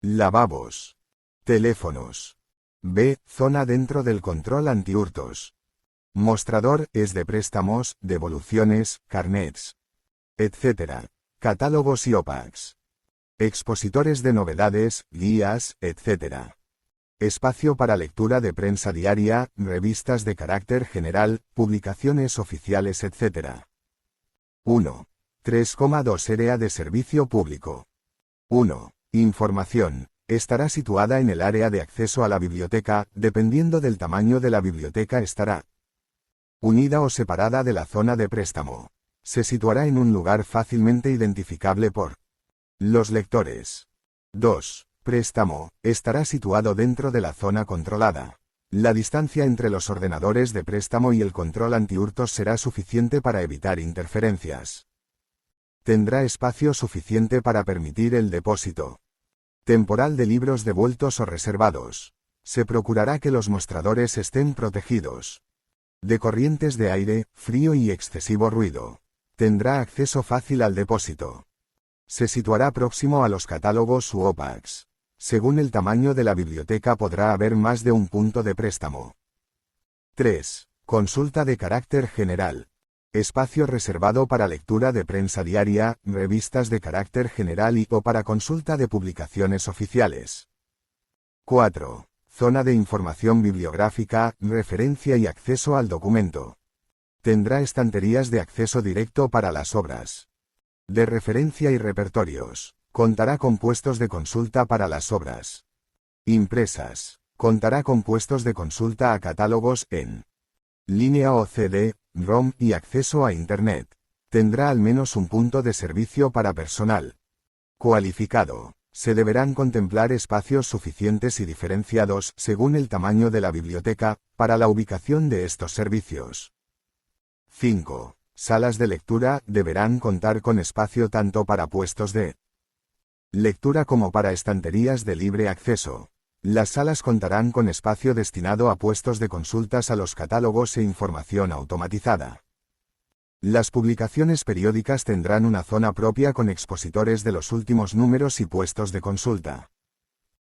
Lavabos. Teléfonos. B. Zona dentro del control antihurtos. Mostrador, es de préstamos, devoluciones, carnets, etc. Catálogos y OPACs. Expositores de novedades, guías, etc. Espacio para lectura de prensa diaria, revistas de carácter general, publicaciones oficiales, etc. 1. 3,2 Área de servicio público. 1. Información. Estará situada en el área de acceso a la biblioteca, dependiendo del tamaño de la biblioteca estará unida o separada de la zona de préstamo. Se situará en un lugar fácilmente identificable por los lectores. 2. Préstamo. Estará situado dentro de la zona controlada. La distancia entre los ordenadores de préstamo y el control antihurtos será suficiente para evitar interferencias. Tendrá espacio suficiente para permitir el depósito temporal de libros devueltos o reservados. Se procurará que los mostradores estén protegidos de corrientes de aire, frío y excesivo ruido. Tendrá acceso fácil al depósito. Se situará próximo a los catálogos u OPACs. Según el tamaño de la biblioteca podrá haber más de un punto de préstamo. 3. Consulta de carácter general. Espacio reservado para lectura de prensa diaria, revistas de carácter general o para consulta de publicaciones oficiales. 4. Zona de información bibliográfica, referencia y acceso al documento. Tendrá estanterías de acceso directo para las obras de referencia y repertorios. Contará con puestos de consulta para las obras impresas. Contará con puestos de consulta a catálogos en línea o CD, ROM y acceso a Internet. Tendrá al menos un punto de servicio para personal cualificado. Se deberán contemplar espacios suficientes y diferenciados, según el tamaño de la biblioteca, para la ubicación de estos servicios. 5. Salas de lectura deberán contar con espacio tanto para puestos de lectura como para estanterías de libre acceso. Las salas contarán con espacio destinado a puestos de consultas a los catálogos e información automatizada. Las publicaciones periódicas tendrán una zona propia con expositores de los últimos números y puestos de consulta.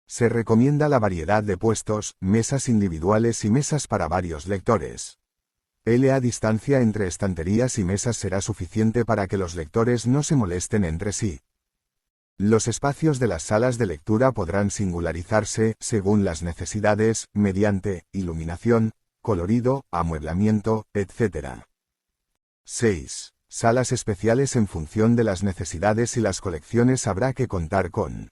Se recomienda la variedad de puestos, mesas individuales y mesas para varios lectores. La distancia entre estanterías y mesas será suficiente para que los lectores no se molesten entre sí. Los espacios de las salas de lectura podrán singularizarse, según las necesidades, mediante iluminación, colorido, amueblamiento, etc. 6. Salas especiales en función de las necesidades y las colecciones. Habrá que contar con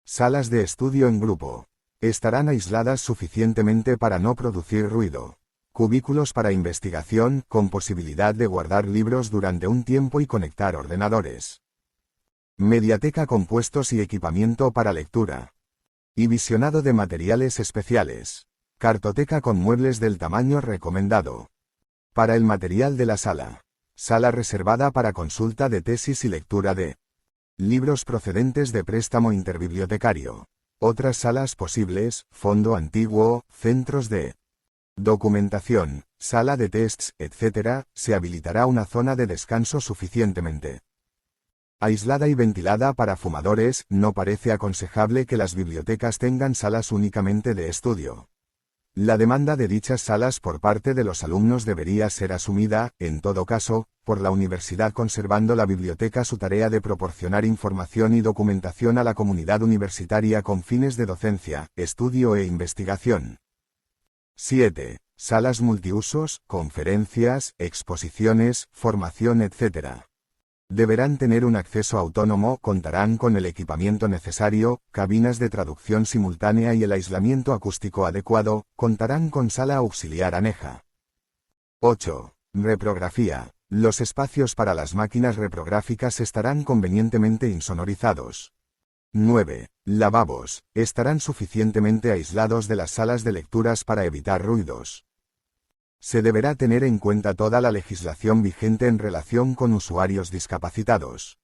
salas de estudio en grupo. Estarán aisladas suficientemente para no producir ruido. Cubículos para investigación, con posibilidad de guardar libros durante un tiempo y conectar ordenadores. Mediateca con puestos y equipamiento para lectura. Y visionado de materiales especiales. Cartoteca con muebles del tamaño recomendado. Para el material de la sala. Sala reservada para consulta de tesis y lectura de libros procedentes de préstamo interbibliotecario. Otras salas posibles: fondo antiguo, centros de documentación, sala de tests, etc. Se habilitará una zona de descanso suficientemente aislada y ventilada para fumadores. No parece aconsejable que las bibliotecas tengan salas únicamente de estudio. La demanda de dichas salas por parte de los alumnos debería ser asumida, en todo caso, por la universidad, conservando la biblioteca su tarea de proporcionar información y documentación a la comunidad universitaria con fines de docencia, estudio e investigación. 7. Salas multiusos, conferencias, exposiciones, formación, etc. Deberán tener un acceso autónomo, contarán con el equipamiento necesario, cabinas de traducción simultánea y el aislamiento acústico adecuado, contarán con sala auxiliar aneja. 8. Reprografía. Los espacios para las máquinas reprográficas estarán convenientemente insonorizados. 9. Lavabos. Estarán suficientemente aislados de las salas de lecturas para evitar ruidos. Se deberá tener en cuenta toda la legislación vigente en relación con usuarios discapacitados.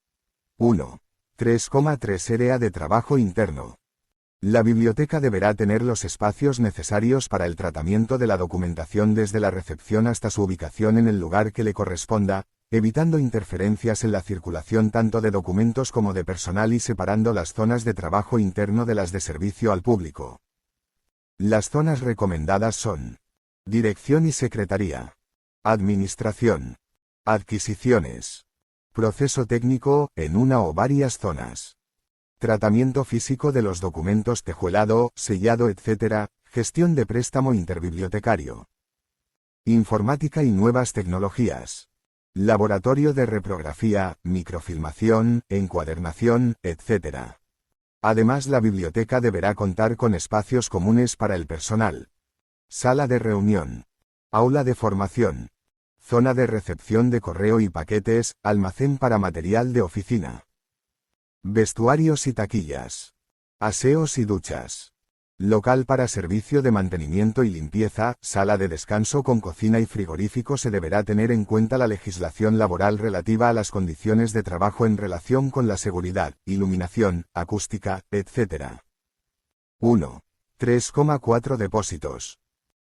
1. 3,3 Área de trabajo interno. La biblioteca deberá tener los espacios necesarios para el tratamiento de la documentación desde la recepción hasta su ubicación en el lugar que le corresponda, evitando interferencias en la circulación tanto de documentos como de personal y separando las zonas de trabajo interno de las de servicio al público. Las zonas recomendadas son: Dirección y Secretaría. Administración. Adquisiciones. Proceso técnico, en una o varias zonas. Tratamiento físico de los documentos, tejuelado, sellado, etc. Gestión de préstamo interbibliotecario. Informática y nuevas tecnologías. Laboratorio de reprografía, microfilmación, encuadernación, etc. Además, la biblioteca deberá contar con espacios comunes para el personal. Sala de reunión. Aula de formación. Zona de recepción de correo y paquetes, almacén para material de oficina. Vestuarios y taquillas. Aseos y duchas. Local para servicio de mantenimiento y limpieza, sala de descanso con cocina y frigorífico. Se deberá tener en cuenta la legislación laboral relativa a las condiciones de trabajo en relación con la seguridad, iluminación, acústica, etc. 1. 3,4 Depósitos.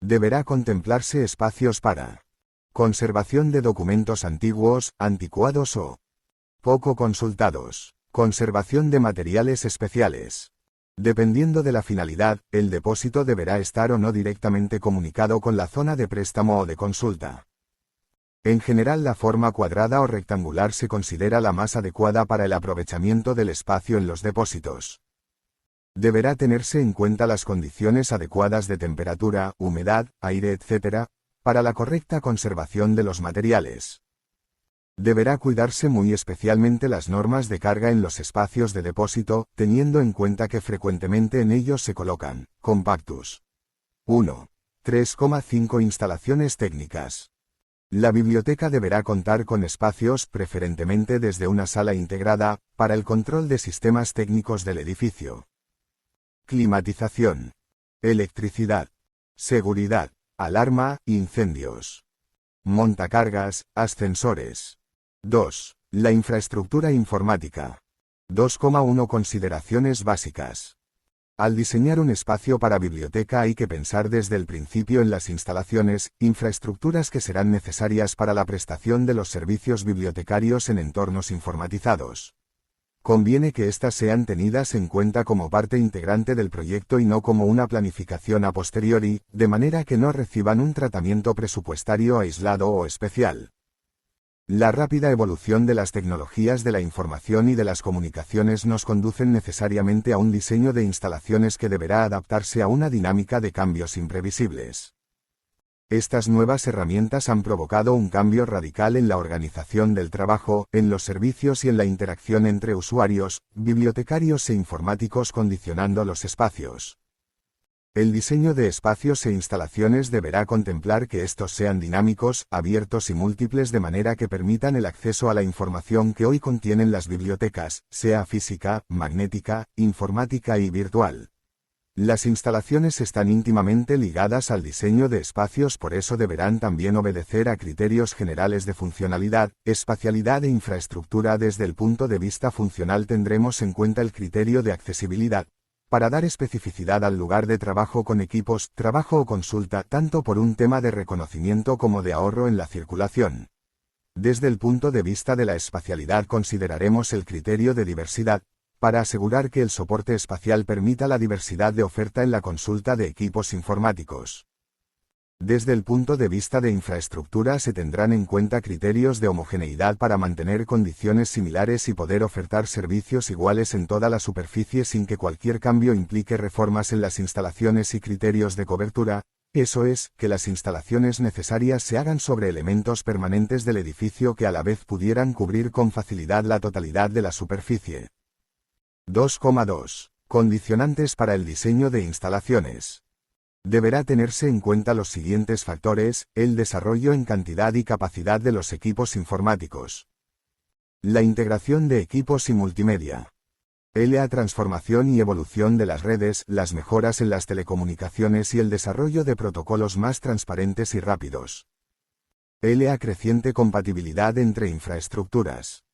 Deberá contemplarse espacios para conservación de documentos antiguos, anticuados o poco consultados. Conservación de materiales especiales. Dependiendo de la finalidad, el depósito deberá estar o no directamente comunicado con la zona de préstamo o de consulta. En general, la forma cuadrada o rectangular se considera la más adecuada para el aprovechamiento del espacio en los depósitos. Deberá tenerse en cuenta las condiciones adecuadas de temperatura, humedad, aire, etc., para la correcta conservación de los materiales. Deberá cuidarse muy especialmente las normas de carga en los espacios de depósito, teniendo en cuenta que frecuentemente en ellos se colocan compactus. 1. 3,5 Instalaciones técnicas. La biblioteca deberá contar con espacios, preferentemente desde una sala integrada, para el control de sistemas técnicos del edificio. Climatización. Electricidad. Seguridad. Alarma, incendios. Montacargas, ascensores. 2. La infraestructura informática. 2,1 Consideraciones básicas. Al diseñar un espacio para biblioteca hay que pensar desde el principio en las instalaciones, infraestructuras que serán necesarias para la prestación de los servicios bibliotecarios en entornos informatizados. Conviene que éstas sean tenidas en cuenta como parte integrante del proyecto y no como una planificación a posteriori, de manera que no reciban un tratamiento presupuestario aislado o especial. La rápida evolución de las tecnologías de la información y de las comunicaciones nos conducen necesariamente a un diseño de instalaciones que deberá adaptarse a una dinámica de cambios imprevisibles. Estas nuevas herramientas han provocado un cambio radical en la organización del trabajo, en los servicios y en la interacción entre usuarios, bibliotecarios e informáticos, condicionando los espacios. El diseño de espacios e instalaciones deberá contemplar que estos sean dinámicos, abiertos y múltiples de manera que permitan el acceso a la información que hoy contienen las bibliotecas, sea física, magnética, informática y virtual. Las instalaciones están íntimamente ligadas al diseño de espacios, por eso deberán también obedecer a criterios generales de funcionalidad, espacialidad e infraestructura. Desde el punto de vista funcional tendremos en cuenta el criterio de accesibilidad, para dar especificidad al lugar de trabajo con equipos, trabajo o consulta, tanto por un tema de reconocimiento como de ahorro en la circulación. Desde el punto de vista de la espacialidad consideraremos el criterio de diversidad, para asegurar que el soporte espacial permita la diversidad de oferta en la consulta de equipos informáticos. Desde el punto de vista de infraestructura se tendrán en cuenta criterios de homogeneidad para mantener condiciones similares y poder ofertar servicios iguales en toda la superficie sin que cualquier cambio implique reformas en las instalaciones, y criterios de cobertura, eso es, que las instalaciones necesarias se hagan sobre elementos permanentes del edificio que a la vez pudieran cubrir con facilidad la totalidad de la superficie. 2,2. Condicionantes para el diseño de instalaciones. Deberá tenerse en cuenta los siguientes factores: el desarrollo en cantidad y capacidad de los equipos informáticos, la integración de equipos y multimedia, la transformación y evolución de las redes, las mejoras en las telecomunicaciones y el desarrollo de protocolos más transparentes y rápidos, la creciente compatibilidad entre infraestructuras,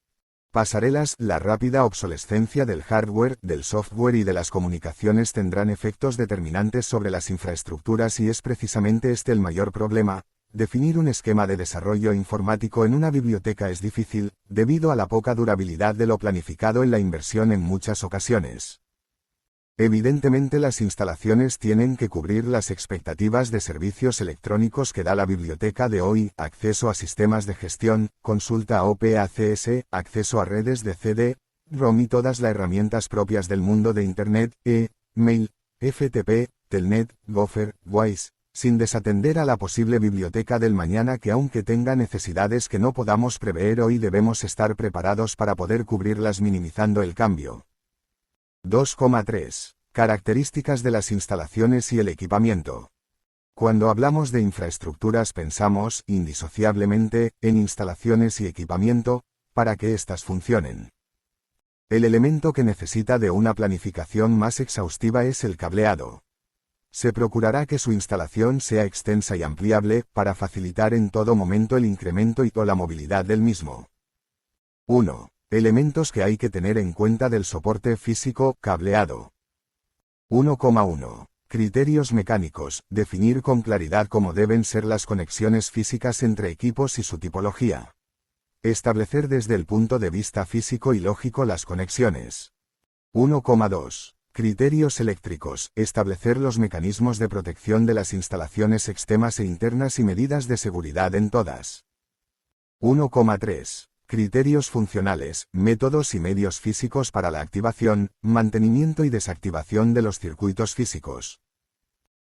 pasarelas. La rápida obsolescencia del hardware, del software y de las comunicaciones tendrán efectos determinantes sobre las infraestructuras y es precisamente este el mayor problema. Definir un esquema de desarrollo informático en una biblioteca es difícil, debido a la poca durabilidad de lo planificado en la inversión en muchas ocasiones. Evidentemente las instalaciones tienen que cubrir las expectativas de servicios electrónicos que da la biblioteca de hoy: acceso a sistemas de gestión, consulta OPACS, acceso a redes de CD-ROM y todas las herramientas propias del mundo de Internet, mail, FTP, Telnet, Gopher, Wise, sin desatender a la posible biblioteca del mañana que, aunque tenga necesidades que no podamos prever hoy, debemos estar preparados para poder cubrirlas minimizando el cambio. 2,3. Características de las instalaciones y el equipamiento. Cuando hablamos de infraestructuras pensamos, indisociablemente, en instalaciones y equipamiento, para que éstas funcionen. El elemento que necesita de una planificación más exhaustiva es el cableado. Se procurará que su instalación sea extensa y ampliable, para facilitar en todo momento el incremento y o la movilidad del mismo. 1. Elementos que hay que tener en cuenta del soporte físico, cableado. 1,1. Criterios mecánicos: definir con claridad cómo deben ser las conexiones físicas entre equipos y su tipología. Establecer desde el punto de vista físico y lógico las conexiones. 1,2. Criterios eléctricos: establecer los mecanismos de protección de las instalaciones externas e internas y medidas de seguridad en todas. 1,3. Criterios funcionales: métodos y medios físicos para la activación, mantenimiento y desactivación de los circuitos físicos.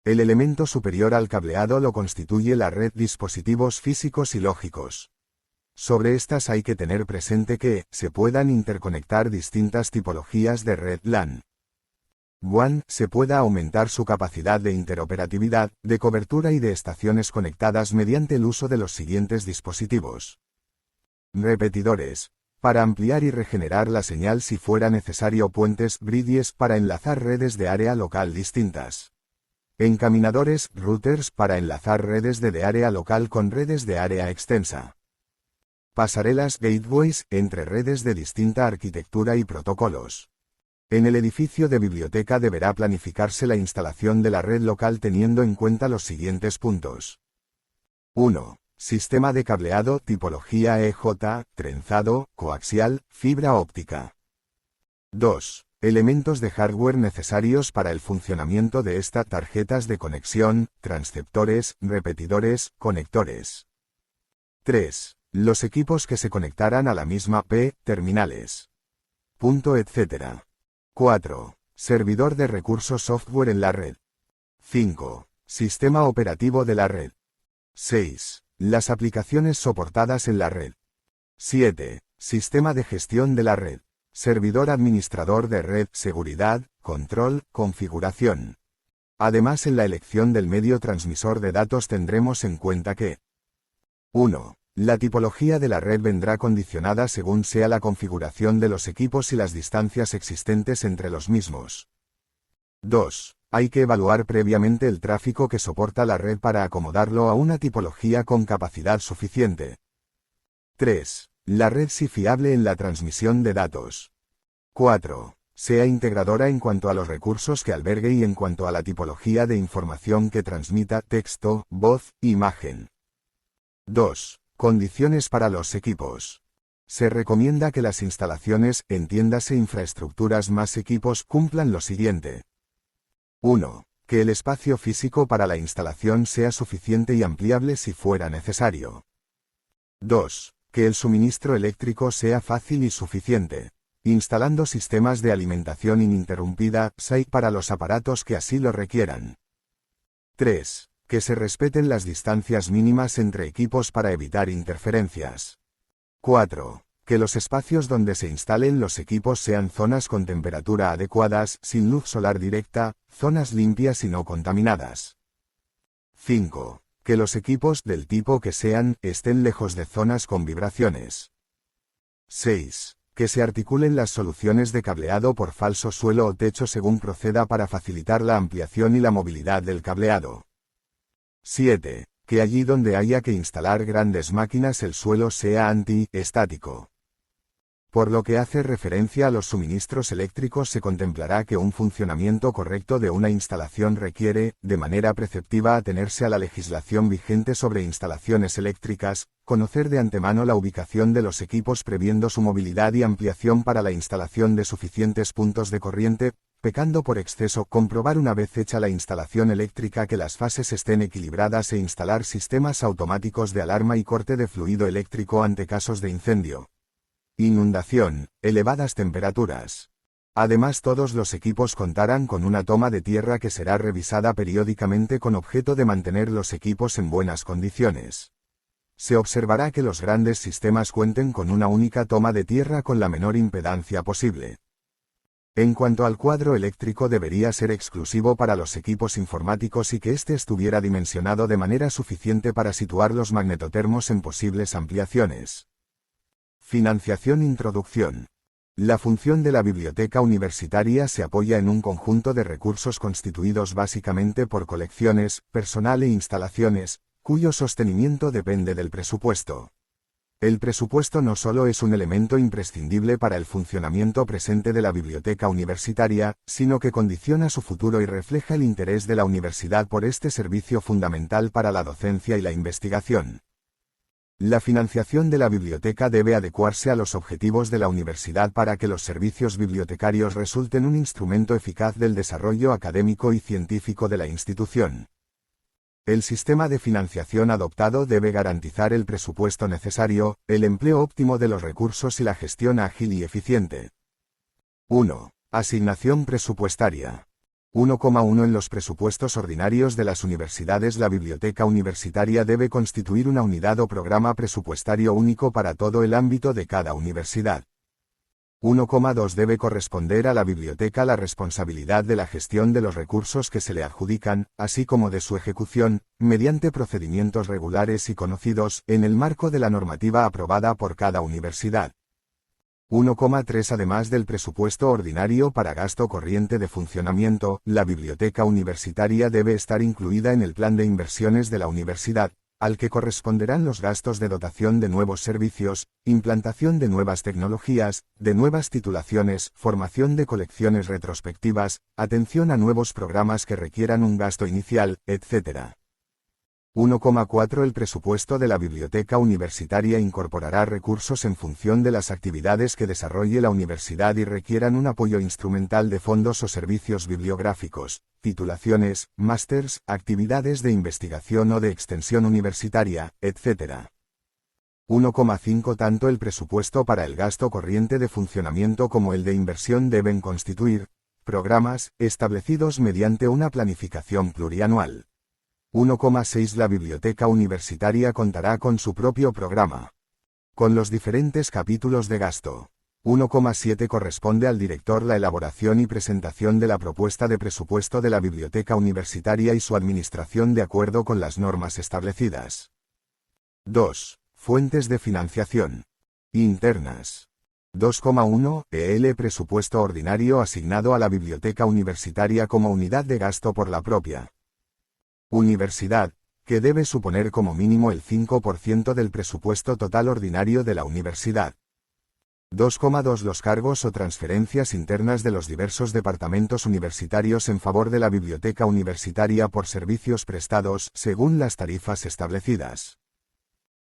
El elemento superior al cableado lo constituye la red: dispositivos físicos y lógicos. Sobre estas hay que tener presente que se puedan interconectar distintas tipologías de red LAN. WAN, se pueda aumentar su capacidad de interoperatividad, de cobertura y de estaciones conectadas mediante el uso de los siguientes dispositivos. Repetidores, para ampliar y regenerar la señal si fuera necesario. Puentes, bridges, para enlazar redes de área local distintas. Encaminadores, routers, para enlazar redes de área local con redes de área extensa. Pasarelas, gateways, entre redes de distinta arquitectura y protocolos. En el edificio de biblioteca deberá planificarse la instalación de la red local teniendo en cuenta los siguientes puntos. 1. Sistema de cableado tipología EJ, trenzado, coaxial, fibra óptica. 2. Elementos de hardware necesarios para el funcionamiento de esta tarjetas de conexión, transceptores, repetidores, conectores. 3. Los equipos que se conectarán a la misma P, terminales. Etc. 4. Servidor de recursos software en la red. 5. Sistema operativo de la red. 6. Las aplicaciones soportadas en la red. 7. Sistema de gestión de la red. Servidor administrador de red, seguridad, control, configuración. Además, en la elección del medio transmisor de datos tendremos en cuenta que 1. La tipología de la red vendrá condicionada según sea la configuración de los equipos y las distancias existentes entre los mismos. 2. Hay que evaluar previamente el tráfico que soporta la red para acomodarlo a una tipología con capacidad suficiente. 3. La red si fiable en la transmisión de datos. 4. Sea integradora en cuanto a los recursos que albergue y en cuanto a la tipología de información que transmita texto, voz, imagen. 2. Condiciones para los equipos. Se recomienda que las instalaciones, entiéndase infraestructuras más equipos, cumplan lo siguiente. 1. Que el espacio físico para la instalación sea suficiente y ampliable si fuera necesario. 2. Que el suministro eléctrico sea fácil y suficiente, instalando sistemas de alimentación ininterrumpida, SAI, para los aparatos que así lo requieran. 3. Que se respeten las distancias mínimas entre equipos para evitar interferencias. 4. Que los espacios donde se instalen los equipos sean zonas con temperatura adecuadas, sin luz solar directa, zonas limpias y no contaminadas. 5. Que los equipos, del tipo que sean, estén lejos de zonas con vibraciones. 6. Que se articulen las soluciones de cableado por falso suelo o techo según proceda para facilitar la ampliación y la movilidad del cableado. 7. Que allí donde haya que instalar grandes máquinas el suelo sea anti-estático. Por lo que hace referencia a los suministros eléctricos, se contemplará que un funcionamiento correcto de una instalación requiere, de manera preceptiva, atenerse a la legislación vigente sobre instalaciones eléctricas, conocer de antemano la ubicación de los equipos previendo su movilidad y ampliación para la instalación de suficientes puntos de corriente, pecando por exceso, comprobar una vez hecha la instalación eléctrica que las fases estén equilibradas e instalar sistemas automáticos de alarma y corte de fluido eléctrico ante casos de incendio, inundación, elevadas temperaturas. Además, todos los equipos contarán con una toma de tierra que será revisada periódicamente con objeto de mantener los equipos en buenas condiciones. Se observará que los grandes sistemas cuenten con una única toma de tierra con la menor impedancia posible. En cuanto al cuadro eléctrico, debería ser exclusivo para los equipos informáticos y que éste estuviera dimensionado de manera suficiente para situar los magnetotermos en posibles ampliaciones. Financiación. Introducción. La función de la biblioteca universitaria se apoya en un conjunto de recursos constituidos básicamente por colecciones, personal e instalaciones, cuyo sostenimiento depende del presupuesto. El presupuesto no solo es un elemento imprescindible para el funcionamiento presente de la biblioteca universitaria, sino que condiciona su futuro y refleja el interés de la universidad por este servicio fundamental para la docencia y la investigación. La financiación de la biblioteca debe adecuarse a los objetivos de la universidad para que los servicios bibliotecarios resulten un instrumento eficaz del desarrollo académico y científico de la institución. El sistema de financiación adoptado debe garantizar el presupuesto necesario, el empleo óptimo de los recursos y la gestión ágil y eficiente. 1. Asignación presupuestaria. 1,1 En los presupuestos ordinarios de las universidades, la biblioteca universitaria debe constituir una unidad o programa presupuestario único para todo el ámbito de cada universidad. 1,2 Debe corresponder a la biblioteca la responsabilidad de la gestión de los recursos que se le adjudican, así como de su ejecución, mediante procedimientos regulares y conocidos, en el marco de la normativa aprobada por cada universidad. 1,3 Además del presupuesto ordinario para gasto corriente de funcionamiento, la biblioteca universitaria debe estar incluida en el plan de inversiones de la universidad, al que corresponderán los gastos de dotación de nuevos servicios, implantación de nuevas tecnologías, de nuevas titulaciones, formación de colecciones retrospectivas, atención a nuevos programas que requieran un gasto inicial, etc. 1,4 El presupuesto de la biblioteca universitaria incorporará recursos en función de las actividades que desarrolle la universidad y requieran un apoyo instrumental de fondos o servicios bibliográficos, titulaciones, másters, actividades de investigación o de extensión universitaria, etc. 1,5 Tanto el presupuesto para el gasto corriente de funcionamiento como el de inversión deben constituir programas establecidos mediante una planificación plurianual. 1,6 La biblioteca universitaria contará con su propio programa, con los diferentes capítulos de gasto. 1,7 Corresponde al director la elaboración y presentación de la propuesta de presupuesto de la biblioteca universitaria y su administración de acuerdo con las normas establecidas. 2. Fuentes de financiación internas. 2,1 El presupuesto ordinario asignado a la biblioteca universitaria como unidad de gasto por la propia universidad, que debe suponer como mínimo el 5% del presupuesto total ordinario de la universidad. 2,2 Los cargos o transferencias internas de los diversos departamentos universitarios en favor de la biblioteca universitaria por servicios prestados según las tarifas establecidas.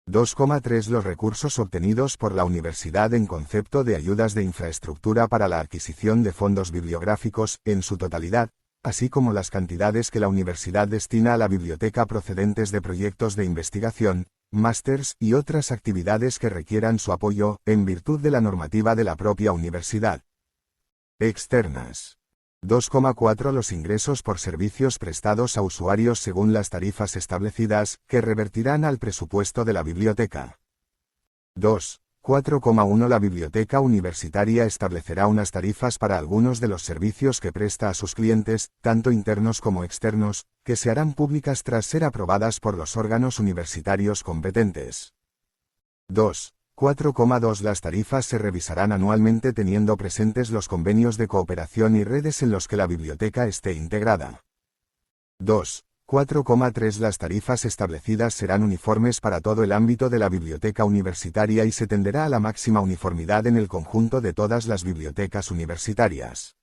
2,3 Los recursos obtenidos por la universidad en concepto de ayudas de infraestructura para la adquisición de fondos bibliográficos, en su totalidad, así como las cantidades que la universidad destina a la biblioteca procedentes de proyectos de investigación, másters y otras actividades que requieran su apoyo, en virtud de la normativa de la propia universidad. Externas. 2,4 Los ingresos por servicios prestados a usuarios según las tarifas establecidas, que revertirán al presupuesto de la biblioteca. 2. 4,1 La biblioteca universitaria establecerá unas tarifas para algunos de los servicios que presta a sus clientes, tanto internos como externos, que se harán públicas tras ser aprobadas por los órganos universitarios competentes. 2. 4,2 Las tarifas se revisarán anualmente teniendo presentes los convenios de cooperación y redes en los que la biblioteca esté integrada. 2. 4,3 Las tarifas establecidas serán uniformes para todo el ámbito de la biblioteca universitaria y se tenderá a la máxima uniformidad en el conjunto de todas las bibliotecas universitarias.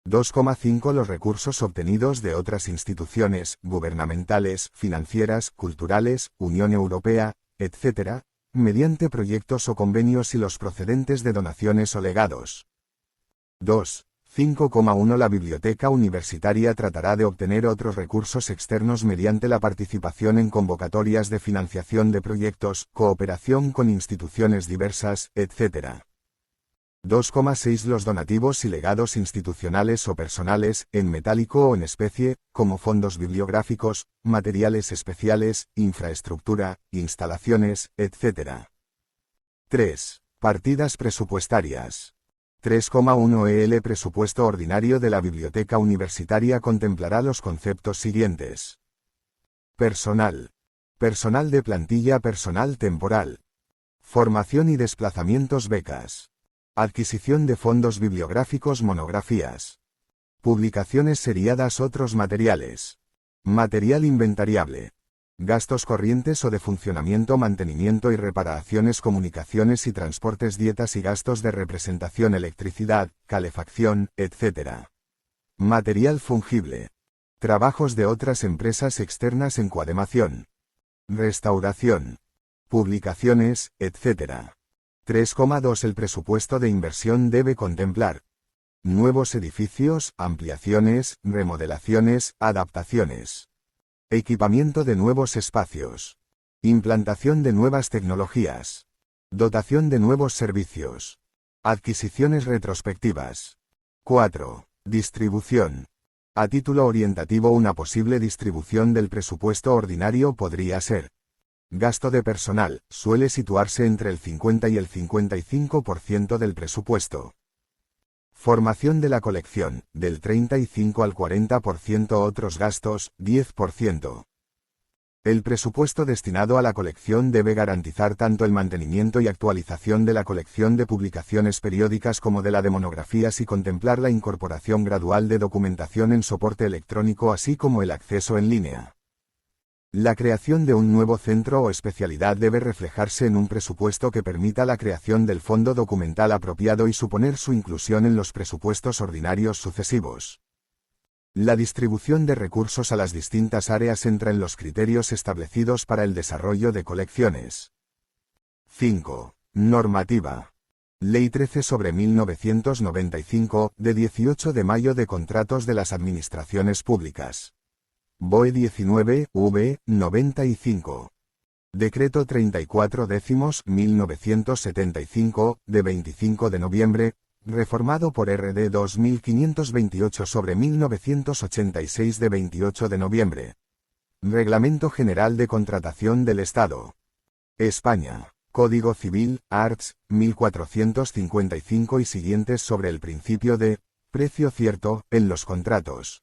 2,5 Los recursos obtenidos de otras instituciones, gubernamentales, financieras, culturales, Unión Europea, etc., mediante proyectos o convenios y los procedentes de donaciones o legados. 2. 5,1 La biblioteca universitaria tratará de obtener otros recursos externos mediante la participación en convocatorias de financiación de proyectos, cooperación con instituciones diversas, etc. 2,6 Los donativos y legados institucionales o personales, en metálico o en especie, como fondos bibliográficos, materiales especiales, infraestructura, instalaciones, etc. 3. Partidas presupuestarias. 3,1 El presupuesto ordinario de la biblioteca universitaria contemplará los conceptos siguientes. Personal. Personal de plantilla, personal temporal. Formación y desplazamientos, becas. Adquisición de fondos bibliográficos, monografías. Publicaciones seriadas, otros materiales. Material inventariable. Gastos corrientes o de funcionamiento, mantenimiento y reparaciones, comunicaciones y transportes, dietas y gastos de representación, electricidad, calefacción, etc. Material fungible. Trabajos de otras empresas externas, encuadernación. Restauración. Publicaciones, etc. 3,2 El presupuesto de inversión debe contemplar nuevos edificios, ampliaciones, remodelaciones, adaptaciones. Equipamiento de nuevos espacios. Implantación de nuevas tecnologías. Dotación de nuevos servicios. Adquisiciones retrospectivas. 4. Distribución. A título orientativo, una posible distribución del presupuesto ordinario podría ser: gasto de personal, suele situarse entre el 50 y el 55% del presupuesto. Formación de la colección, del 35 al 40%. Otros gastos, 10%. El presupuesto destinado a la colección debe garantizar tanto el mantenimiento y actualización de la colección de publicaciones periódicas como de la de monografías y contemplar la incorporación gradual de documentación en soporte electrónico así como el acceso en línea. La creación de un nuevo centro o especialidad debe reflejarse en un presupuesto que permita la creación del fondo documental apropiado y suponer su inclusión en los presupuestos ordinarios sucesivos. La distribución de recursos a las distintas áreas entra en los criterios establecidos para el desarrollo de colecciones. 5. Normativa. Ley 13/1995, de 18 de mayo de Contratos de las Administraciones Públicas. BOE 19, v. 95. Decreto 34-1975, de 25 de noviembre, reformado por RD 2528/1986 de 28 de noviembre. Reglamento General de Contratación del Estado. España. Código Civil, Arts. 1455 y siguientes sobre el principio de precio cierto en los contratos.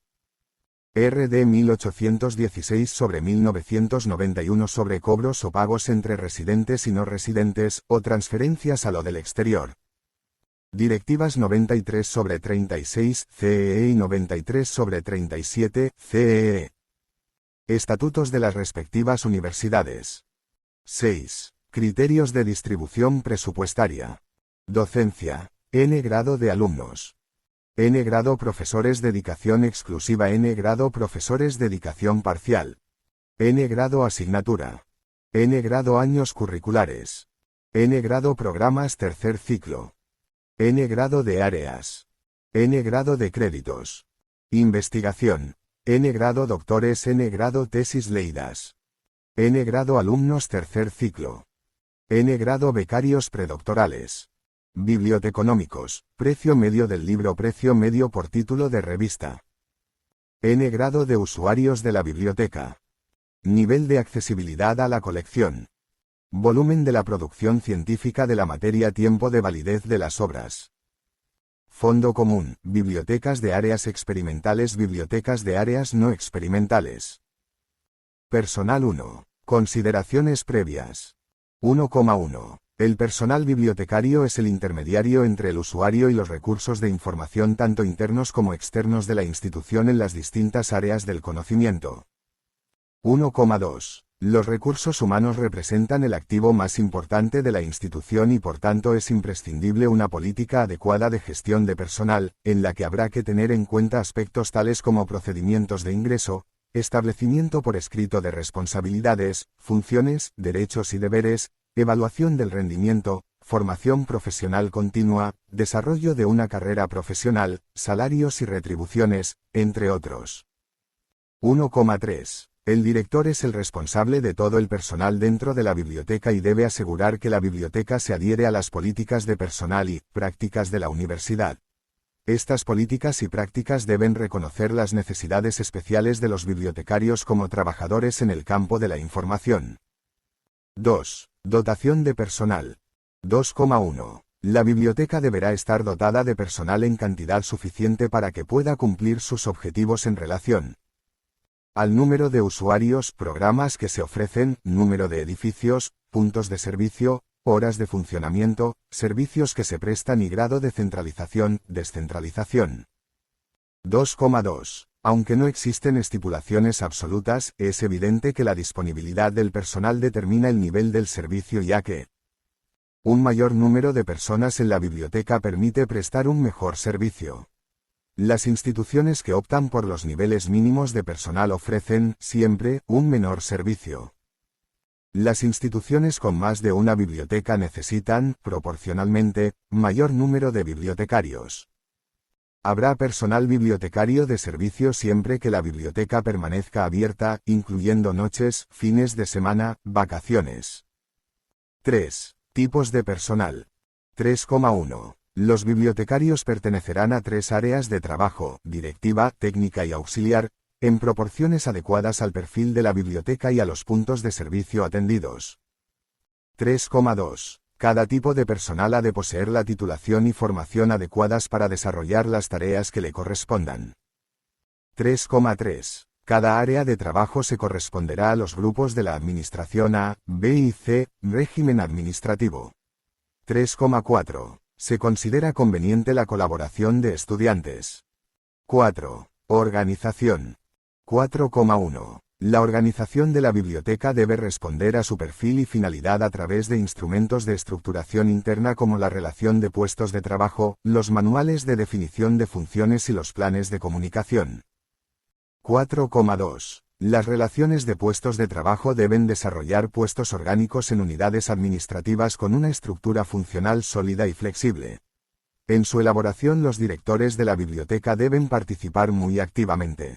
RD 1816/1991 sobre cobros o pagos entre residentes y no residentes, o transferencias a lo del exterior. Directivas 93/36 CEE y 93/37 CEE. Estatutos de las respectivas universidades. 6. Criterios de distribución presupuestaria. Docencia. N grado de alumnos. N grado profesores dedicación exclusiva. N grado profesores dedicación parcial. N grado asignatura. N grado años curriculares. N grado programas tercer ciclo. N grado de áreas. N grado de créditos. Investigación. N grado doctores. N grado tesis leídas. N grado alumnos tercer ciclo. N grado becarios predoctorales. Biblioteconómicos, precio medio del libro, precio medio por título de revista. N grado de usuarios de la biblioteca. Nivel de accesibilidad a la colección. Volumen de la producción científica de la materia, tiempo de validez de las obras. Fondo común, bibliotecas de áreas experimentales, bibliotecas de áreas no experimentales. Personal 1. Consideraciones previas. 1,1. El personal bibliotecario es el intermediario entre el usuario y los recursos de información tanto internos como externos de la institución en las distintas áreas del conocimiento. 1,2. Los recursos humanos representan el activo más importante de la institución y por tanto es imprescindible una política adecuada de gestión de personal, en la que habrá que tener en cuenta aspectos tales como procedimientos de ingreso, establecimiento por escrito de responsabilidades, funciones, derechos y deberes, evaluación del rendimiento, formación profesional continua, desarrollo de una carrera profesional, salarios y retribuciones, entre otros. 1,3. El director es el responsable de todo el personal dentro de la biblioteca y debe asegurar que la biblioteca se adhiere a las políticas de personal y prácticas de la universidad. Estas políticas y prácticas deben reconocer las necesidades especiales de los bibliotecarios como trabajadores en el campo de la información. 2. Dotación de personal. 2,1. La biblioteca deberá estar dotada de personal en cantidad suficiente para que pueda cumplir sus objetivos en relación al número de usuarios, programas que se ofrecen, número de edificios, puntos de servicio, horas de funcionamiento, servicios que se prestan y grado de centralización, descentralización. 2,2. Aunque no existen estipulaciones absolutas, es evidente que la disponibilidad del personal determina el nivel del servicio, ya que un mayor número de personas en la biblioteca permite prestar un mejor servicio. Las instituciones que optan por los niveles mínimos de personal ofrecen, siempre, un menor servicio. Las instituciones con más de una biblioteca necesitan, proporcionalmente, mayor número de bibliotecarios. Habrá personal bibliotecario de servicio siempre que la biblioteca permanezca abierta, incluyendo noches, fines de semana, vacaciones. 3. Tipos de personal. 3,1. Los bibliotecarios pertenecerán a 3 áreas de trabajo: directiva, técnica y auxiliar, en proporciones adecuadas al perfil de la biblioteca y a los puntos de servicio atendidos. 3,2. Cada tipo de personal ha de poseer la titulación y formación adecuadas para desarrollar las tareas que le correspondan. 3,3. Cada área de trabajo se corresponderá a los grupos de la Administración A, B y C, régimen administrativo. 3,4. Se considera conveniente la colaboración de estudiantes. 4. Organización. 4,1. La organización de la biblioteca debe responder a su perfil y finalidad a través de instrumentos de estructuración interna como la relación de puestos de trabajo, los manuales de definición de funciones y los planes de comunicación. 4,2. Las relaciones de puestos de trabajo deben desarrollar puestos orgánicos en unidades administrativas con una estructura funcional sólida y flexible. En su elaboración los directores de la biblioteca deben participar muy activamente.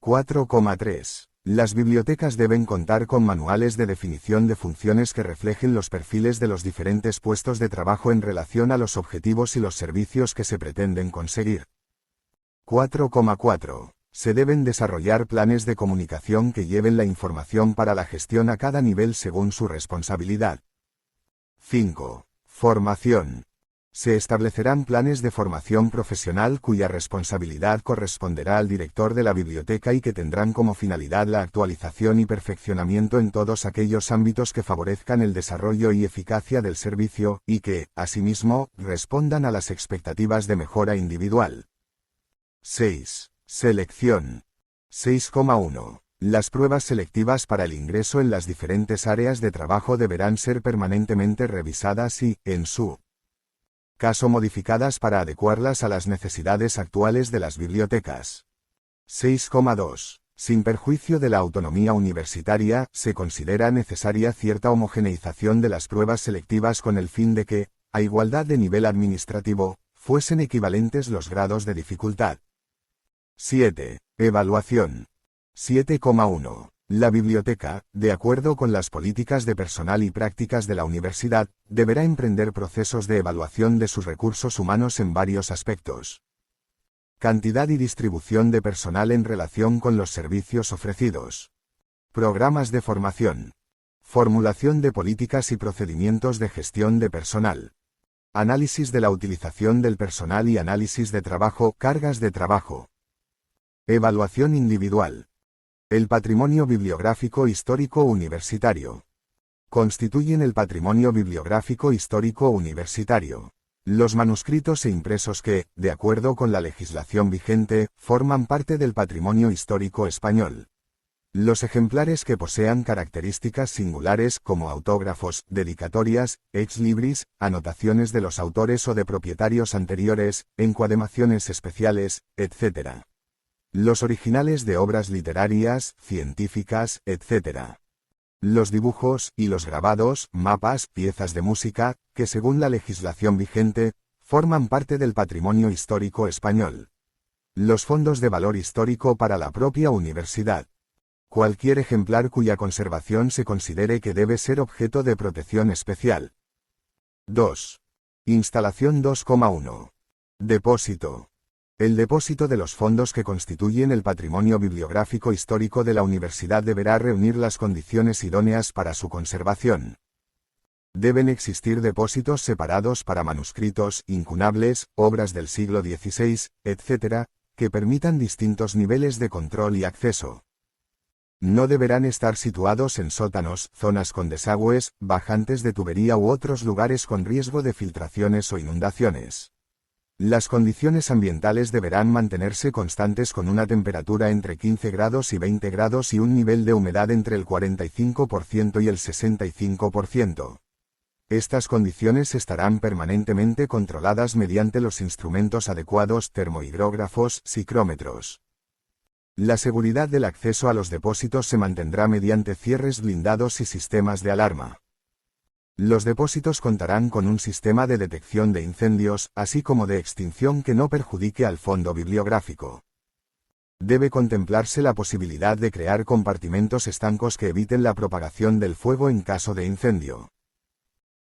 4,3. Las bibliotecas deben contar con manuales de definición de funciones que reflejen los perfiles de los diferentes puestos de trabajo en relación a los objetivos y los servicios que se pretenden conseguir. 4,4. Se deben desarrollar planes de comunicación que lleven la información para la gestión a cada nivel según su responsabilidad. 5. Formación. Se establecerán planes de formación profesional cuya responsabilidad corresponderá al director de la biblioteca y que tendrán como finalidad la actualización y perfeccionamiento en todos aquellos ámbitos que favorezcan el desarrollo y eficacia del servicio, y que, asimismo, respondan a las expectativas de mejora individual. 6. Selección. 6,1. Las pruebas selectivas para el ingreso en las diferentes áreas de trabajo deberán ser permanentemente revisadas y, en su caso, modificadas para adecuarlas a las necesidades actuales de las bibliotecas. 6,2. Sin perjuicio de la autonomía universitaria, se considera necesaria cierta homogeneización de las pruebas selectivas con el fin de que, a igualdad de nivel administrativo, fuesen equivalentes los grados de dificultad. 7. Evaluación. 7,1. La biblioteca, de acuerdo con las políticas de personal y prácticas de la universidad, deberá emprender procesos de evaluación de sus recursos humanos en varios aspectos. Cantidad y distribución de personal en relación con los servicios ofrecidos. Programas de formación. Formulación de políticas y procedimientos de gestión de personal. Análisis de la utilización del personal y análisis de trabajo, cargas de trabajo. Evaluación individual. El patrimonio bibliográfico histórico universitario. Constituyen el patrimonio bibliográfico histórico universitario los manuscritos e impresos que, de acuerdo con la legislación vigente, forman parte del patrimonio histórico español. Los ejemplares que posean características singulares como autógrafos, dedicatorias, ex libris, anotaciones de los autores o de propietarios anteriores, encuadernaciones especiales, etc. Los originales de obras literarias, científicas, etc. Los dibujos y los grabados, mapas, piezas de música, que según la legislación vigente, forman parte del patrimonio histórico español. Los fondos de valor histórico para la propia universidad. Cualquier ejemplar cuya conservación se considere que debe ser objeto de protección especial. 2. Instalación 2,1. Depósito. El depósito de los fondos que constituyen el patrimonio bibliográfico histórico de la universidad deberá reunir las condiciones idóneas para su conservación. Deben existir depósitos separados para manuscritos, incunables, obras del siglo XVI, etc., que permitan distintos niveles de control y acceso. No deberán estar situados en sótanos, zonas con desagües, bajantes de tubería u otros lugares con riesgo de filtraciones o inundaciones. Las condiciones ambientales deberán mantenerse constantes con una temperatura entre 15 grados y 20 grados y un nivel de humedad entre el 45% y el 65%. Estas condiciones estarán permanentemente controladas mediante los instrumentos adecuados termohidrógrafos, psicrómetros. La seguridad del acceso a los depósitos se mantendrá mediante cierres blindados y sistemas de alarma. Los depósitos contarán con un sistema de detección de incendios, así como de extinción que no perjudique al fondo bibliográfico. Debe contemplarse la posibilidad de crear compartimentos estancos que eviten la propagación del fuego en caso de incendio.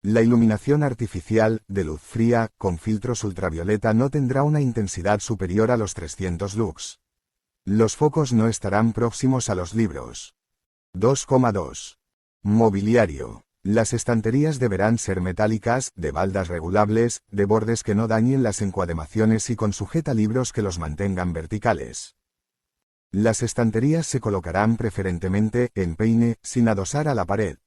La iluminación artificial, de luz fría, con filtros ultravioleta no tendrá una intensidad superior a los 300 lux. Los focos no estarán próximos a los libros. 2,2. Mobiliario. Las estanterías deberán ser metálicas, de baldas regulables, de bordes que no dañen las encuadernaciones y con sujetalibros que los mantengan verticales. Las estanterías se colocarán preferentemente en peine, sin adosar a la pared.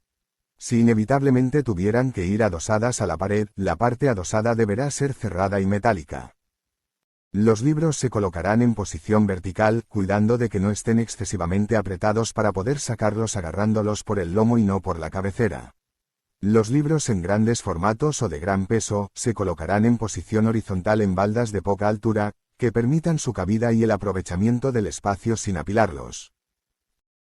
Si inevitablemente tuvieran que ir adosadas a la pared, la parte adosada deberá ser cerrada y metálica. Los libros se colocarán en posición vertical, cuidando de que no estén excesivamente apretados para poder sacarlos agarrándolos por el lomo y no por la cabecera. Los libros en grandes formatos o de gran peso, se colocarán en posición horizontal en baldas de poca altura, que permitan su cabida y el aprovechamiento del espacio sin apilarlos.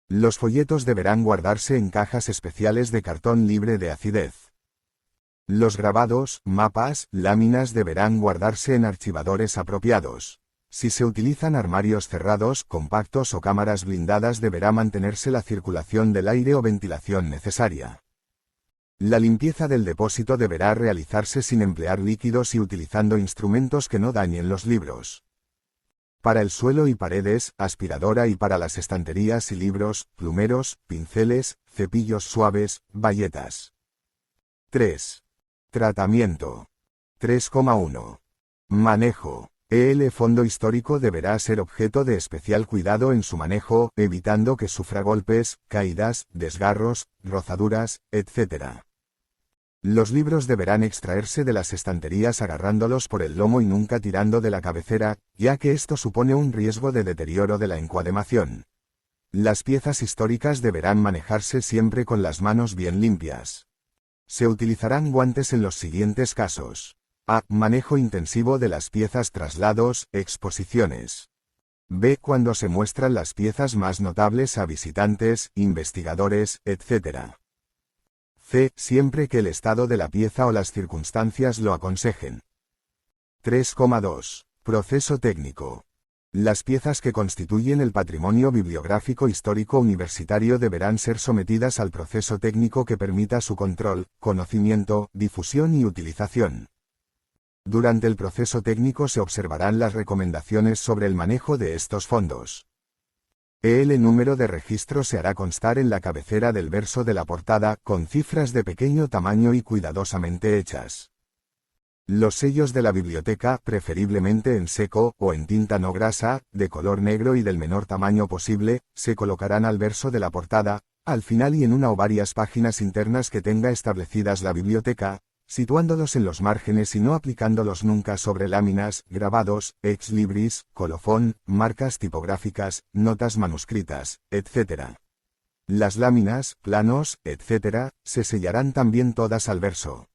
Los folletos deberán guardarse en cajas especiales de cartón libre de acidez. Los grabados, mapas, láminas deberán guardarse en archivadores apropiados. Si se utilizan armarios cerrados, compactos o cámaras blindadas deberá mantenerse la circulación del aire o ventilación necesaria. La limpieza del depósito deberá realizarse sin emplear líquidos y utilizando instrumentos que no dañen los libros. Para el suelo y paredes, aspiradora, y para las estanterías y libros, plumeros, pinceles, cepillos suaves, bayetas. 3. Tratamiento. 3,1. Manejo. El fondo histórico deberá ser objeto de especial cuidado en su manejo, evitando que sufra golpes, caídas, desgarros, rozaduras, etc. Los libros deberán extraerse de las estanterías agarrándolos por el lomo y nunca tirando de la cabecera, ya que esto supone un riesgo de deterioro de la encuadernación. Las piezas históricas deberán manejarse siempre con las manos bien limpias. Se utilizarán guantes en los siguientes casos. A. Manejo intensivo de las piezas, traslados, exposiciones. B. Cuando se muestran las piezas más notables a visitantes, investigadores, etc. C. Siempre que el estado de la pieza o las circunstancias lo aconsejen. 3,2. Proceso técnico. Las piezas que constituyen el patrimonio bibliográfico histórico universitario deberán ser sometidas al proceso técnico que permita su control, conocimiento, difusión y utilización. Durante el proceso técnico se observarán las recomendaciones sobre el manejo de estos fondos. El número de registro se hará constar en la cabecera del verso de la portada, con cifras de pequeño tamaño y cuidadosamente hechas. Los sellos de la biblioteca, preferiblemente en seco, o en tinta no grasa, de color negro y del menor tamaño posible, se colocarán al verso de la portada, al final y en una o varias páginas internas que tenga establecidas la biblioteca, situándolos en los márgenes y no aplicándolos nunca sobre láminas, grabados, ex libris, colofón, marcas tipográficas, notas manuscritas, etc. Las láminas, planos, etc., se sellarán también todas al verso.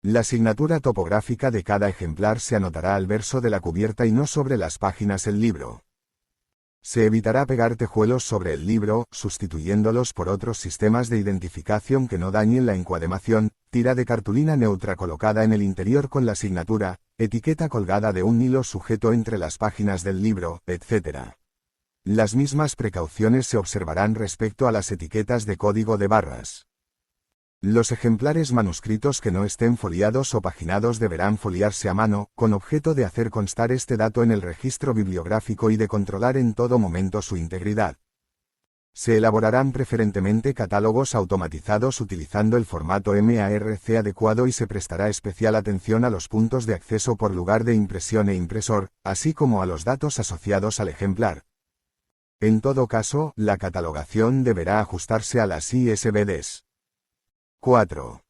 La asignatura topográfica de cada ejemplar se anotará al verso de la cubierta y no sobre las páginas del libro. Se evitará pegar tejuelos sobre el libro, sustituyéndolos por otros sistemas de identificación que no dañen la encuadernación, tira de cartulina neutra colocada en el interior con la asignatura, etiqueta colgada de un hilo sujeto entre las páginas del libro, etc. Las mismas precauciones se observarán respecto a las etiquetas de código de barras. Los ejemplares manuscritos que no estén foliados o paginados deberán foliarse a mano, con objeto de hacer constar este dato en el registro bibliográfico y de controlar en todo momento su integridad. Se elaborarán preferentemente catálogos automatizados utilizando el formato MARC adecuado y se prestará especial atención a los puntos de acceso por lugar de impresión e impresor, así como a los datos asociados al ejemplar. En todo caso, la catalogación deberá ajustarse a las ISBNs. 4.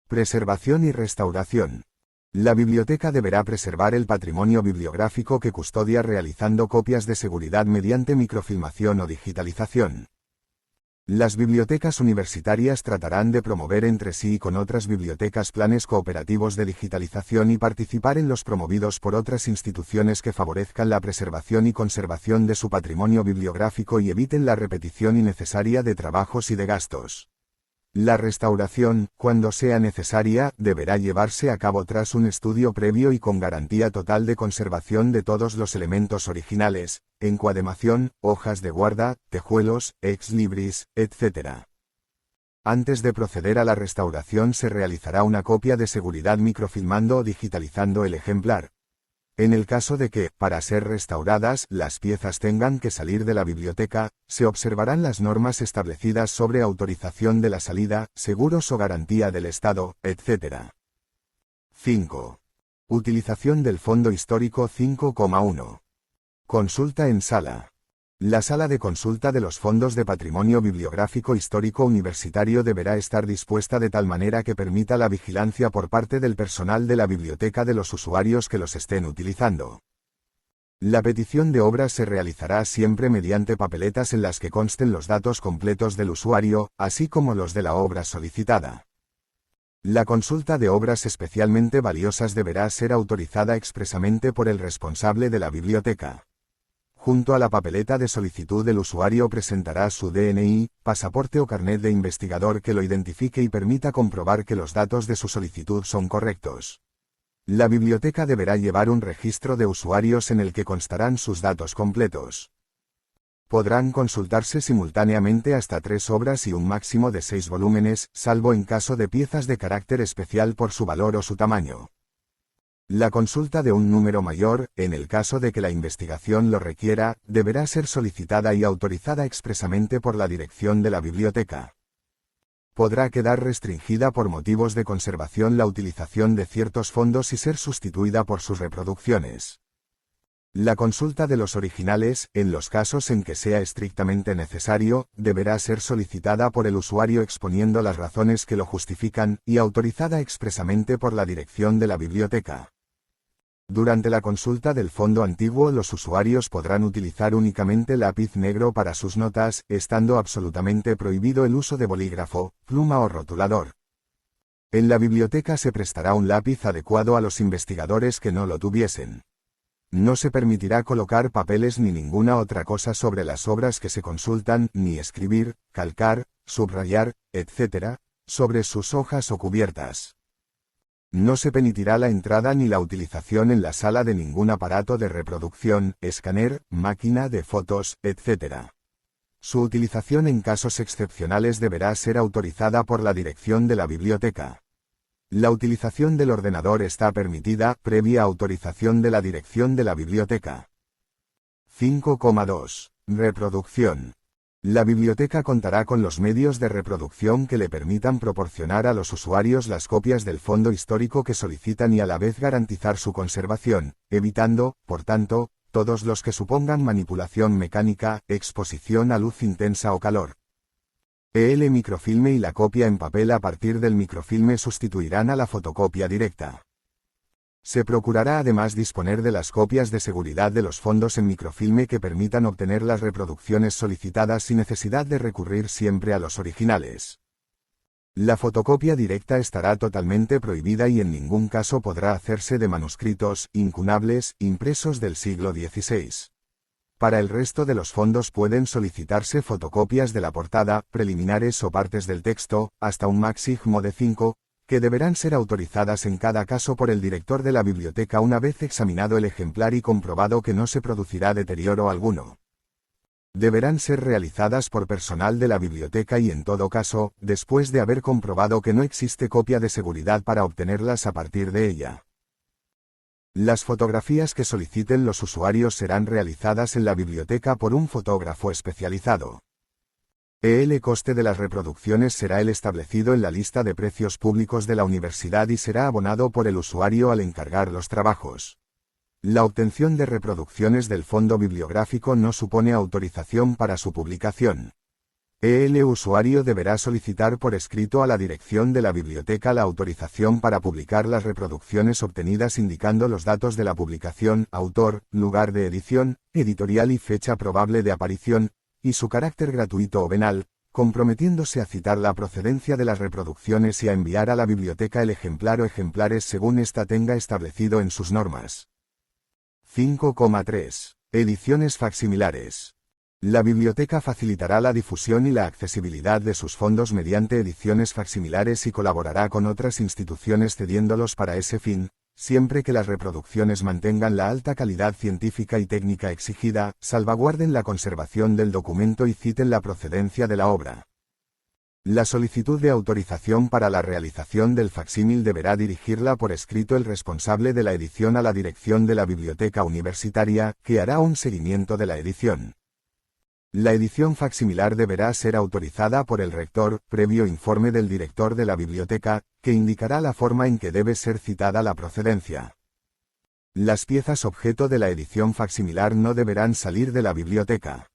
Preservación y restauración. La biblioteca deberá preservar el patrimonio bibliográfico que custodia realizando copias de seguridad mediante microfilmación o digitalización. Las bibliotecas universitarias tratarán de promover entre sí y con otras bibliotecas planes cooperativos de digitalización y participar en los promovidos por otras instituciones que favorezcan la preservación y conservación de su patrimonio bibliográfico y eviten la repetición innecesaria de trabajos y de gastos. La restauración, cuando sea necesaria, deberá llevarse a cabo tras un estudio previo y con garantía total de conservación de todos los elementos originales, encuadernación, hojas de guarda, tejuelos, ex libris, etc. Antes de proceder a la restauración se realizará una copia de seguridad microfilmando o digitalizando el ejemplar. En el caso de que, para ser restauradas, las piezas tengan que salir de la biblioteca, se observarán las normas establecidas sobre autorización de la salida, seguros o garantía del Estado, etc. 5. Utilización del Fondo Histórico 5,1. Consulta en sala. La sala de consulta de los fondos de patrimonio bibliográfico histórico universitario deberá estar dispuesta de tal manera que permita la vigilancia por parte del personal de la biblioteca de los usuarios que los estén utilizando. La petición de obra se realizará siempre mediante papeletas en las que consten los datos completos del usuario, así como los de la obra solicitada. La consulta de obras especialmente valiosas deberá ser autorizada expresamente por el responsable de la biblioteca. Junto a la papeleta de solicitud el usuario presentará su DNI, pasaporte o carnet de investigador que lo identifique y permita comprobar que los datos de su solicitud son correctos. La biblioteca deberá llevar un registro de usuarios en el que constarán sus datos completos. Podrán consultarse simultáneamente hasta 3 obras y un máximo de 6 volúmenes, salvo en caso de piezas de carácter especial por su valor o su tamaño. La consulta de un número mayor, en el caso de que la investigación lo requiera, deberá ser solicitada y autorizada expresamente por la dirección de la biblioteca. Podrá quedar restringida por motivos de conservación la utilización de ciertos fondos y ser sustituida por sus reproducciones. La consulta de los originales, en los casos en que sea estrictamente necesario, deberá ser solicitada por el usuario exponiendo las razones que lo justifican, y autorizada expresamente por la dirección de la biblioteca. Durante la consulta del fondo antiguo los usuarios podrán utilizar únicamente lápiz negro para sus notas, estando absolutamente prohibido el uso de bolígrafo, pluma o rotulador. En la biblioteca se prestará un lápiz adecuado a los investigadores que no lo tuviesen. No se permitirá colocar papeles ni ninguna otra cosa sobre las obras que se consultan, ni escribir, calcar, subrayar, etc., sobre sus hojas o cubiertas. No se permitirá la entrada ni la utilización en la sala de ningún aparato de reproducción, escáner, máquina de fotos, etc. Su utilización en casos excepcionales deberá ser autorizada por la dirección de la biblioteca. La utilización del ordenador está permitida, previa autorización de la dirección de la biblioteca. 5,2. Reproducción. La biblioteca contará con los medios de reproducción que le permitan proporcionar a los usuarios las copias del fondo histórico que solicitan y a la vez garantizar su conservación, evitando, por tanto, todos los que supongan manipulación mecánica, exposición a luz intensa o calor. El microfilme y la copia en papel a partir del microfilme sustituirán a la fotocopia directa. Se procurará además disponer de las copias de seguridad de los fondos en microfilme que permitan obtener las reproducciones solicitadas sin necesidad de recurrir siempre a los originales. La fotocopia directa estará totalmente prohibida y en ningún caso podrá hacerse de manuscritos, incunables, impresos del siglo XVI. Para el resto de los fondos pueden solicitarse fotocopias de la portada, preliminares o partes del texto, hasta un máximo de 5, que deberán ser autorizadas en cada caso por el director de la biblioteca una vez examinado el ejemplar y comprobado que no se producirá deterioro alguno. Deberán ser realizadas por personal de la biblioteca y en todo caso, después de haber comprobado que no existe copia de seguridad para obtenerlas a partir de ella. Las fotografías que soliciten los usuarios serán realizadas en la biblioteca por un fotógrafo especializado. El coste de las reproducciones será el establecido en la lista de precios públicos de la universidad y será abonado por el usuario al encargar los trabajos. La obtención de reproducciones del fondo bibliográfico no supone autorización para su publicación. El usuario deberá solicitar por escrito a la dirección de la biblioteca la autorización para publicar las reproducciones obtenidas indicando los datos de la publicación, autor, lugar de edición, editorial y fecha probable de aparición, y su carácter gratuito o venal, comprometiéndose a citar la procedencia de las reproducciones y a enviar a la biblioteca el ejemplar o ejemplares según ésta tenga establecido en sus normas. 5,3. Ediciones facsimilares. La biblioteca facilitará la difusión y la accesibilidad de sus fondos mediante ediciones facsimilares y colaborará con otras instituciones cediéndolos para ese fin, siempre que las reproducciones mantengan la alta calidad científica y técnica exigida, salvaguarden la conservación del documento y citen la procedencia de la obra. La solicitud de autorización para la realización del facsímil deberá dirigirla por escrito el responsable de la edición a la dirección de la biblioteca universitaria, que hará un seguimiento de la edición. La edición facsimilar deberá ser autorizada por el rector, previo informe del director de la biblioteca, que indicará la forma en que debe ser citada la procedencia. Las piezas objeto de la edición facsimilar no deberán salir de la biblioteca.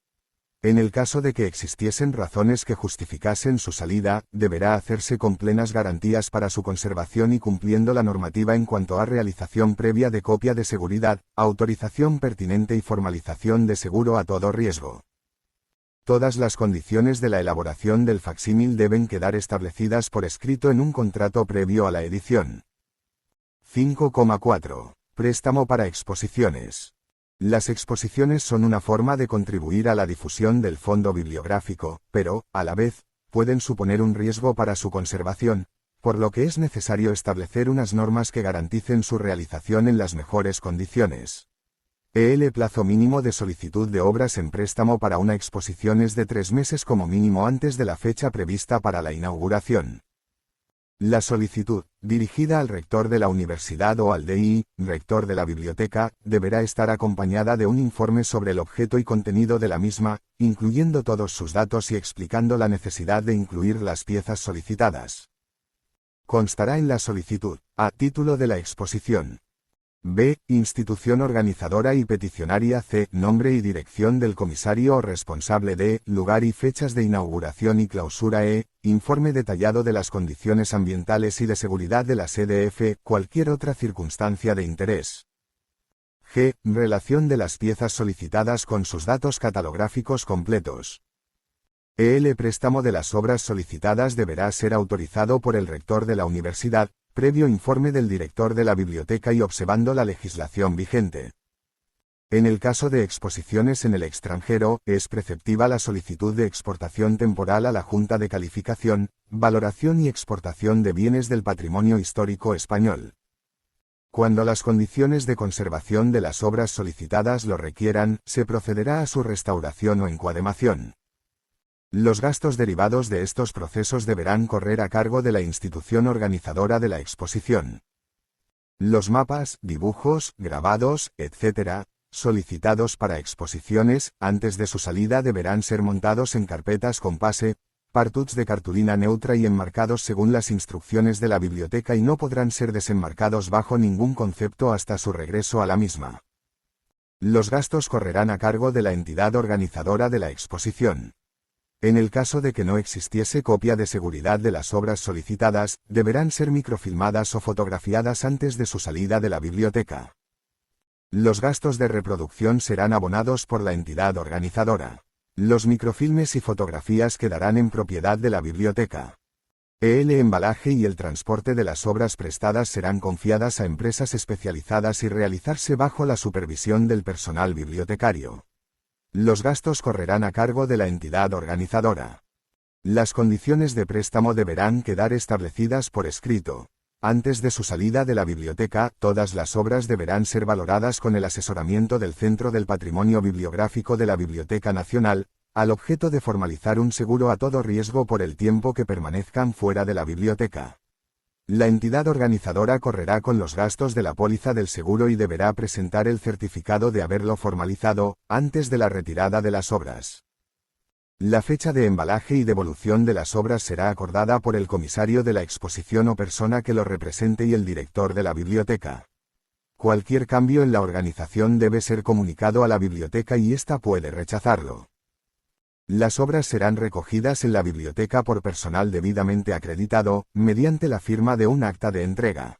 En el caso de que existiesen razones que justificasen su salida, deberá hacerse con plenas garantías para su conservación y cumpliendo la normativa en cuanto a realización previa de copia de seguridad, autorización pertinente y formalización de seguro a todo riesgo. Todas las condiciones de la elaboración del facsímil deben quedar establecidas por escrito en un contrato previo a la edición. 5,4. Préstamo para exposiciones. Las exposiciones son una forma de contribuir a la difusión del fondo bibliográfico, pero, a la vez, pueden suponer un riesgo para su conservación, por lo que es necesario establecer unas normas que garanticen su realización en las mejores condiciones. El plazo mínimo de solicitud de obras en préstamo para una exposición es de 3 meses como mínimo antes de la fecha prevista para la inauguración. La solicitud, dirigida al rector de la universidad o al DI, rector de la biblioteca, deberá estar acompañada de un informe sobre el objeto y contenido de la misma, incluyendo todos sus datos y explicando la necesidad de incluir las piezas solicitadas. Constará en la solicitud, a título de la exposición. B. Institución organizadora y peticionaria. C. Nombre y dirección del comisario o responsable de, lugar y fechas de inauguración y clausura. E. Informe detallado de las condiciones ambientales y de seguridad de la sede. F. Cualquier otra circunstancia de interés. G. Relación de las piezas solicitadas con sus datos catalográficos completos. El préstamo de las obras solicitadas deberá ser autorizado por el rector de la universidad, previo informe del director de la biblioteca y observando la legislación vigente. En el caso de exposiciones en el extranjero, es preceptiva la solicitud de exportación temporal a la Junta de Calificación, Valoración y Exportación de Bienes del Patrimonio Histórico Español. Cuando las condiciones de conservación de las obras solicitadas lo requieran, se procederá a su restauración o encuadernación. Los gastos derivados de estos procesos deberán correr a cargo de la institución organizadora de la exposición. Los mapas, dibujos, grabados, etc., solicitados para exposiciones, antes de su salida deberán ser montados en carpetas con pase, partuts de cartulina neutra y enmarcados según las instrucciones de la biblioteca y no podrán ser desenmarcados bajo ningún concepto hasta su regreso a la misma. Los gastos correrán a cargo de la entidad organizadora de la exposición. En el caso de que no existiese copia de seguridad de las obras solicitadas, deberán ser microfilmadas o fotografiadas antes de su salida de la biblioteca. Los gastos de reproducción serán abonados por la entidad organizadora. Los microfilmes y fotografías quedarán en propiedad de la biblioteca. El embalaje y el transporte de las obras prestadas serán confiadas a empresas especializadas y realizarse bajo la supervisión del personal bibliotecario. Los gastos correrán a cargo de la entidad organizadora. Las condiciones de préstamo deberán quedar establecidas por escrito. Antes de su salida de la biblioteca, todas las obras deberán ser valoradas con el asesoramiento del Centro del Patrimonio Bibliográfico de la Biblioteca Nacional, al objeto de formalizar un seguro a todo riesgo por el tiempo que permanezcan fuera de la biblioteca. La entidad organizadora correrá con los gastos de la póliza del seguro y deberá presentar el certificado de haberlo formalizado, antes de la retirada de las obras. La fecha de embalaje y devolución de las obras será acordada por el comisario de la exposición o persona que lo represente y el director de la biblioteca. Cualquier cambio en la organización debe ser comunicado a la biblioteca y ésta puede rechazarlo. Las obras serán recogidas en la biblioteca por personal debidamente acreditado, mediante la firma de un acta de entrega.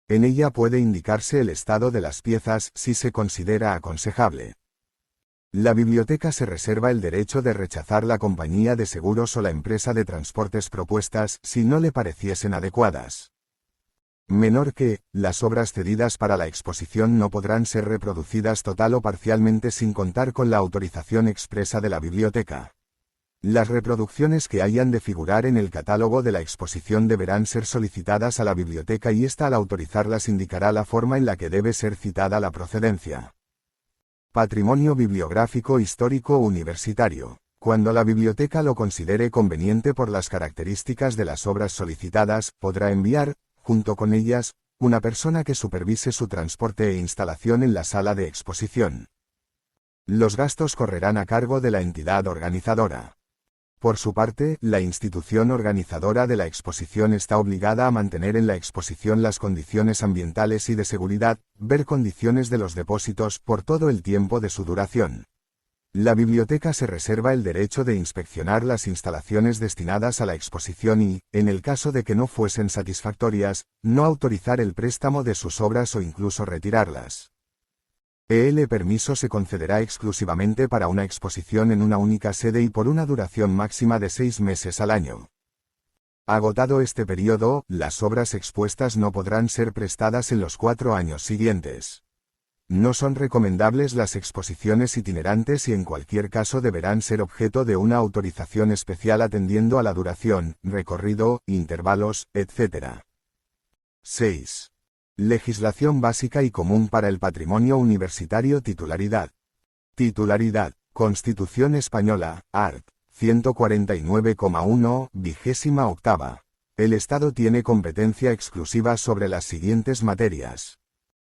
En ella puede indicarse el estado de las piezas si se considera aconsejable. La biblioteca se reserva el derecho de rechazar la compañía de seguros o la empresa de transportes propuestas si no le pareciesen adecuadas. Menor que, las obras cedidas para la exposición no podrán ser reproducidas total o parcialmente sin contar con la autorización expresa de la biblioteca. Las reproducciones que hayan de figurar en el catálogo de la exposición deberán ser solicitadas a la biblioteca y ésta al autorizarlas indicará la forma en la que debe ser citada la procedencia. Patrimonio bibliográfico histórico universitario. Cuando la biblioteca lo considere conveniente por las características de las obras solicitadas, podrá enviar, junto con ellas, una persona que supervise su transporte e instalación en la sala de exposición. Los gastos correrán a cargo de la entidad organizadora. Por su parte, la institución organizadora de la exposición está obligada a mantener en la exposición las condiciones ambientales y de seguridad, ver condiciones de los depósitos por todo el tiempo de su duración. La biblioteca se reserva el derecho de inspeccionar las instalaciones destinadas a la exposición y, en el caso de que no fuesen satisfactorias, no autorizar el préstamo de sus obras o incluso retirarlas. El permiso se concederá exclusivamente para una exposición en una única sede y por una duración máxima de 6 meses al año. Agotado este periodo, las obras expuestas no podrán ser prestadas en los 4 años siguientes. No son recomendables las exposiciones itinerantes y en cualquier caso deberán ser objeto de una autorización especial atendiendo a la duración, recorrido, intervalos, etc. 6. Legislación básica y común para el patrimonio universitario. Titularidad. Titularidad. Constitución Española, art. 149,1, 28ª. El Estado tiene competencia exclusiva sobre las siguientes materias.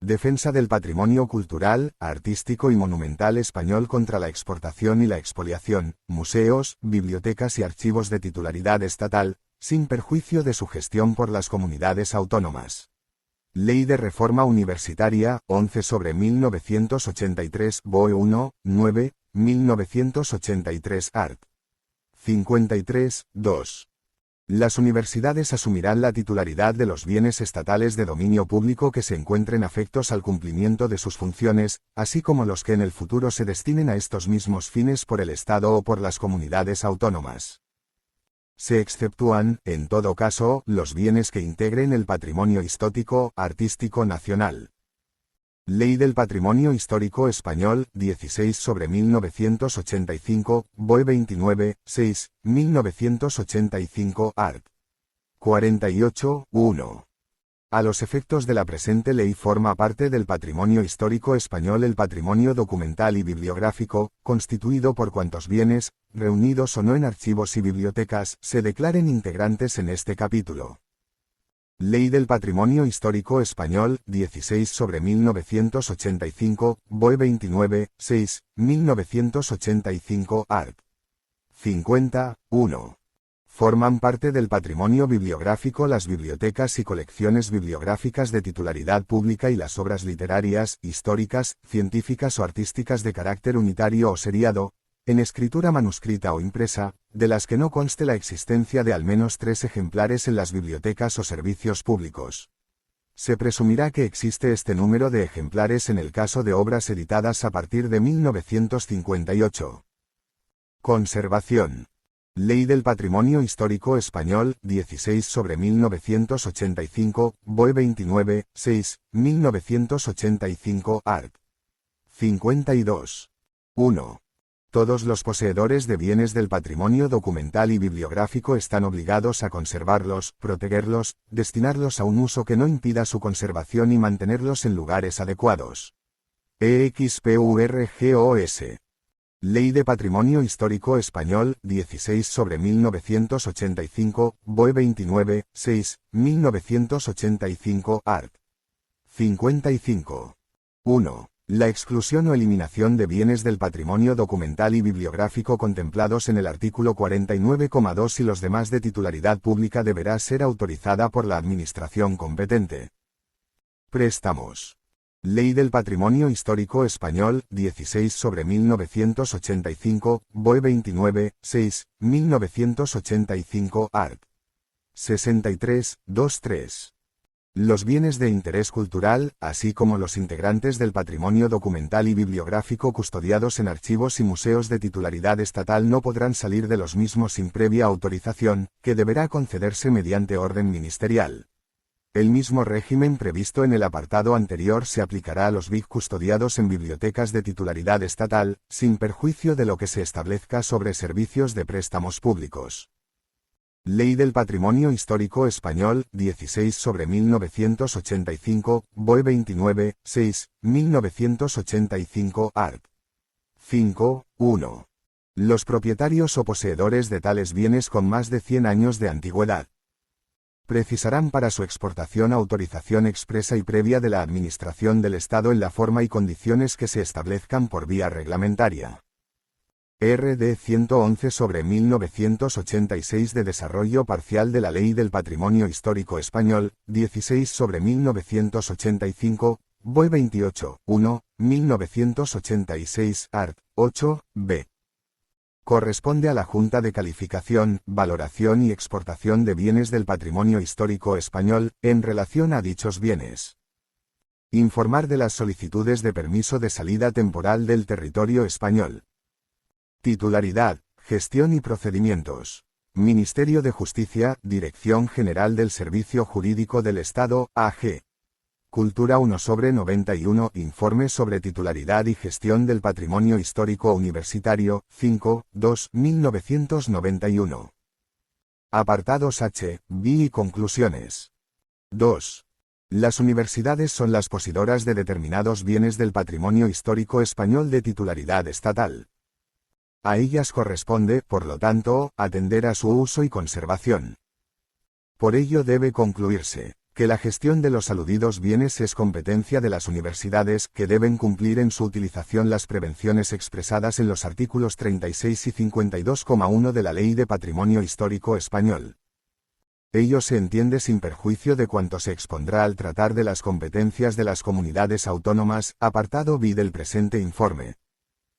Defensa del patrimonio cultural, artístico y monumental español contra la exportación y la expoliación, museos, bibliotecas y archivos de titularidad estatal, sin perjuicio de su gestión por las comunidades autónomas. Ley de Reforma Universitaria, 11/1983, BOE 1, 9, 1983, art. 53, 2. Las universidades asumirán la titularidad de los bienes estatales de dominio público que se encuentren afectos al cumplimiento de sus funciones, así como los que en el futuro se destinen a estos mismos fines por el Estado o por las comunidades autónomas. Se exceptúan, en todo caso, los bienes que integren el patrimonio histórico, artístico nacional. Ley del Patrimonio Histórico Español, 16/1985, BOE 29, 6, 1985, art. 48, 1. A los efectos de la presente ley forma parte del patrimonio histórico español el patrimonio documental y bibliográfico, constituido por cuantos bienes, reunidos o no en archivos y bibliotecas, se declaren integrantes en este capítulo. Ley del Patrimonio Histórico Español, 16/1985, BOE 29, 6, 1985, art. 50, 1. Forman parte del patrimonio bibliográfico las bibliotecas y colecciones bibliográficas de titularidad pública y las obras literarias, históricas, científicas o artísticas de carácter unitario o seriado, en escritura manuscrita o impresa, de las que no conste la existencia de al menos 3 ejemplares en las bibliotecas o servicios públicos. Se presumirá que existe este número de ejemplares en el caso de obras editadas a partir de 1958. Conservación. Ley del Patrimonio Histórico Español, 16/1985, BOE 29, 6, 1985, art. 52. 1. Todos los poseedores de bienes del patrimonio documental y bibliográfico están obligados a conservarlos, protegerlos, destinarlos a un uso que no impida su conservación y mantenerlos en lugares adecuados. EXPURGOS. Ley de Patrimonio Histórico Español, 16/1985, BOE 29, 6, 1985, art. 55. 1. La exclusión o eliminación de bienes del patrimonio documental y bibliográfico contemplados en el artículo 49,2 y los demás de titularidad pública deberá ser autorizada por la Administración competente. Préstamos. Ley del Patrimonio Histórico Español, 16/1985, BOE 29, 6, 1985, art. 63, 23. Los bienes de interés cultural, así como los integrantes del patrimonio documental y bibliográfico custodiados en archivos y museos de titularidad estatal no podrán salir de los mismos sin previa autorización, que deberá concederse mediante orden ministerial. El mismo régimen previsto en el apartado anterior se aplicará a los BIC custodiados en bibliotecas de titularidad estatal, sin perjuicio de lo que se establezca sobre servicios de préstamos públicos. Ley del Patrimonio Histórico Español, 16/1985, BOE 29, 6, 1985, art. 5, 1. Los propietarios o poseedores de tales bienes con más de 100 años de antigüedad precisarán para su exportación autorización expresa y previa de la Administración del Estado en la forma y condiciones que se establezcan por vía reglamentaria. RD 111/1986 de desarrollo parcial de la Ley del Patrimonio Histórico Español, 16/1985, BOE 28, 1, 1986, art. 8, b. Corresponde a la Junta de Calificación, Valoración y Exportación de Bienes del Patrimonio Histórico Español, en relación a dichos bienes. Informar de las solicitudes de permiso de salida temporal del territorio español. Titularidad, gestión y procedimientos. Ministerio de Justicia, Dirección General del Servicio Jurídico del Estado, AG. Cultura 1/91, Informe sobre titularidad y gestión del patrimonio histórico universitario, 5, 2, 1991. Apartados H, B y conclusiones. 2. Las universidades son las poseedoras de determinados bienes del patrimonio histórico español de titularidad estatal. A ellas corresponde, por lo tanto, atender a su uso y conservación. Por ello debe concluirse que la gestión de los aludidos bienes es competencia de las universidades, que deben cumplir en su utilización las prevenciones expresadas en los artículos 36 y 52,1 de la Ley de Patrimonio Histórico Español. Ello se entiende sin perjuicio de cuanto se expondrá al tratar de las competencias de las comunidades autónomas, apartado B del presente informe.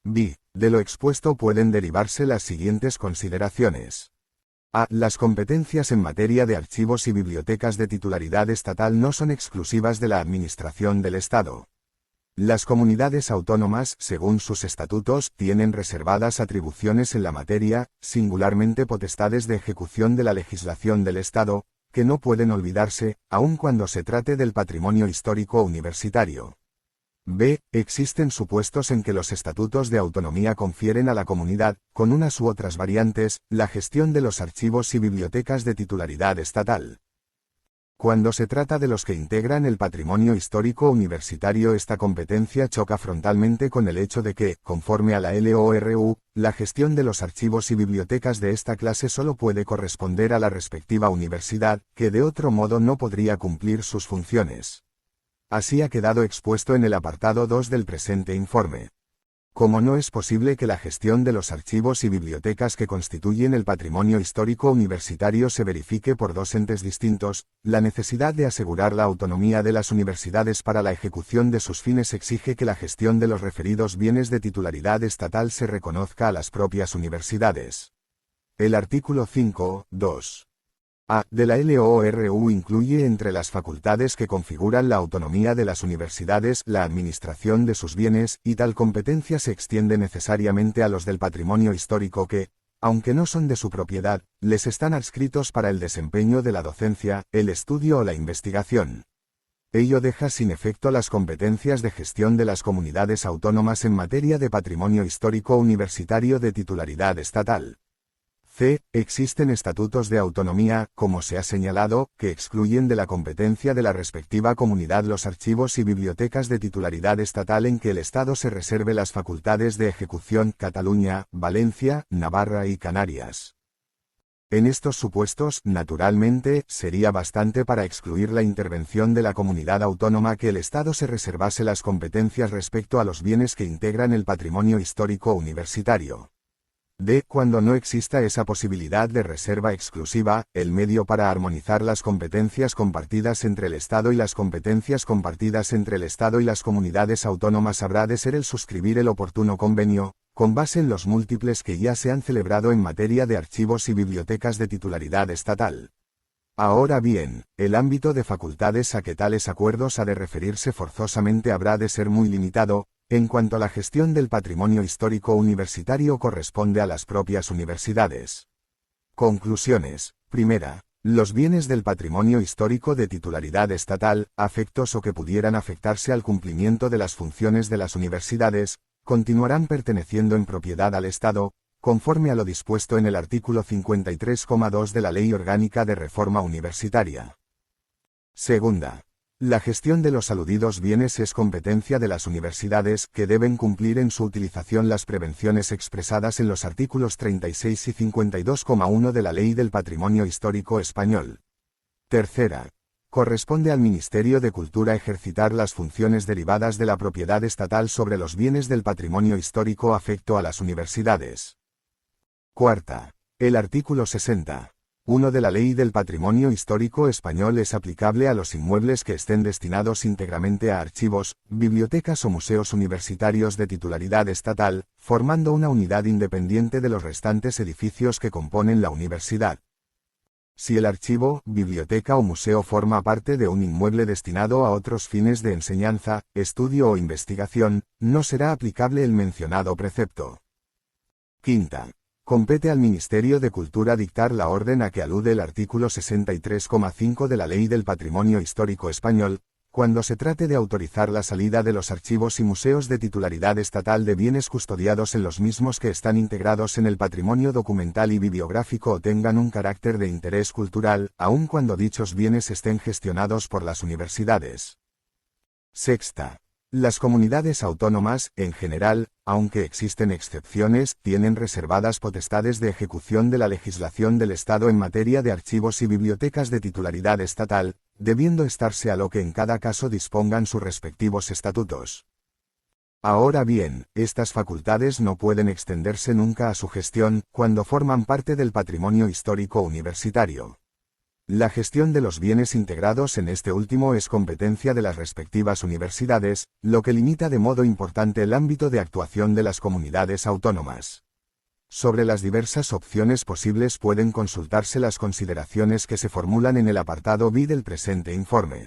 B. De lo expuesto pueden derivarse las siguientes consideraciones. A. Las competencias en materia de archivos y bibliotecas de titularidad estatal no son exclusivas de la Administración del Estado. Las comunidades autónomas, según sus estatutos, tienen reservadas atribuciones en la materia, singularmente potestades de ejecución de la legislación del Estado, que no pueden olvidarse, aun cuando se trate del patrimonio histórico universitario. B. Existen supuestos en que los estatutos de autonomía confieren a la comunidad, con unas u otras variantes, la gestión de los archivos y bibliotecas de titularidad estatal. Cuando se trata de los que integran el patrimonio histórico universitario, esta competencia choca frontalmente con el hecho de que, conforme a la LORU, la gestión de los archivos y bibliotecas de esta clase solo puede corresponder a la respectiva universidad, que de otro modo no podría cumplir sus funciones. Así ha quedado expuesto en el apartado 2 del presente informe. Como no es posible que la gestión de los archivos y bibliotecas que constituyen el patrimonio histórico universitario se verifique por dos entes distintos, la necesidad de asegurar la autonomía de las universidades para la ejecución de sus fines exige que la gestión de los referidos bienes de titularidad estatal se reconozca a las propias universidades. El artículo 5, 2. A. de la LORU incluye entre las facultades que configuran la autonomía de las universidades la administración de sus bienes, y tal competencia se extiende necesariamente a los del patrimonio histórico que, aunque no son de su propiedad, les están adscritos para el desempeño de la docencia, el estudio o la investigación. Ello deja sin efecto las competencias de gestión de las comunidades autónomas en materia de patrimonio histórico universitario de titularidad estatal. C. Existen estatutos de autonomía, como se ha señalado, que excluyen de la competencia de la respectiva comunidad los archivos y bibliotecas de titularidad estatal en que el Estado se reserve las facultades de ejecución: Cataluña, Valencia, Navarra y Canarias. En estos supuestos, naturalmente, sería bastante para excluir la intervención de la comunidad autónoma que el Estado se reservase las competencias respecto a los bienes que integran el patrimonio histórico universitario. D. Cuando no exista esa posibilidad de reserva exclusiva, el medio para armonizar las competencias compartidas entre el Estado y las competencias compartidas entre el Estado y las comunidades autónomas habrá de ser el suscribir el oportuno convenio, con base en los múltiples que ya se han celebrado en materia de archivos y bibliotecas de titularidad estatal. Ahora bien, el ámbito de facultades a que tales acuerdos ha de referirse forzosamente habrá de ser muy limitado, en cuanto a la gestión del patrimonio histórico universitario corresponde a las propias universidades. Conclusiones. Primera. Los bienes del patrimonio histórico de titularidad estatal, afectos o que pudieran afectarse al cumplimiento de las funciones de las universidades, continuarán perteneciendo en propiedad al Estado, conforme a lo dispuesto en el artículo 53,2 de la Ley Orgánica de Reforma Universitaria. Segunda. La gestión de los aludidos bienes es competencia de las universidades, que deben cumplir en su utilización las prevenciones expresadas en los artículos 36 y 52,1 de la Ley del Patrimonio Histórico Español. Tercera. Corresponde al Ministerio de Cultura ejercitar las funciones derivadas de la propiedad estatal sobre los bienes del patrimonio histórico afecto a las universidades. Cuarta. El artículo 60. 1 de la Ley del Patrimonio Histórico Español es aplicable a los inmuebles que estén destinados íntegramente a archivos, bibliotecas o museos universitarios de titularidad estatal, formando una unidad independiente de los restantes edificios que componen la universidad. Si el archivo, biblioteca o museo forma parte de un inmueble destinado a otros fines de enseñanza, estudio o investigación, no será aplicable el mencionado precepto. Quinta. Compete al Ministerio de Cultura dictar la orden a que alude el artículo 63,5 de la Ley del Patrimonio Histórico Español, cuando se trate de autorizar la salida de los archivos y museos de titularidad estatal de bienes custodiados en los mismos que están integrados en el patrimonio documental y bibliográfico o tengan un carácter de interés cultural, aun cuando dichos bienes estén gestionados por las universidades. Sexta. Las comunidades autónomas, en general, aunque existen excepciones, tienen reservadas potestades de ejecución de la legislación del Estado en materia de archivos y bibliotecas de titularidad estatal, debiendo estarse a lo que en cada caso dispongan sus respectivos estatutos. Ahora bien, estas facultades no pueden extenderse nunca a su gestión, cuando forman parte del patrimonio histórico universitario. La gestión de los bienes integrados en este último es competencia de las respectivas universidades, lo que limita de modo importante el ámbito de actuación de las comunidades autónomas. Sobre las diversas opciones posibles pueden consultarse las consideraciones que se formulan en el apartado B del presente informe.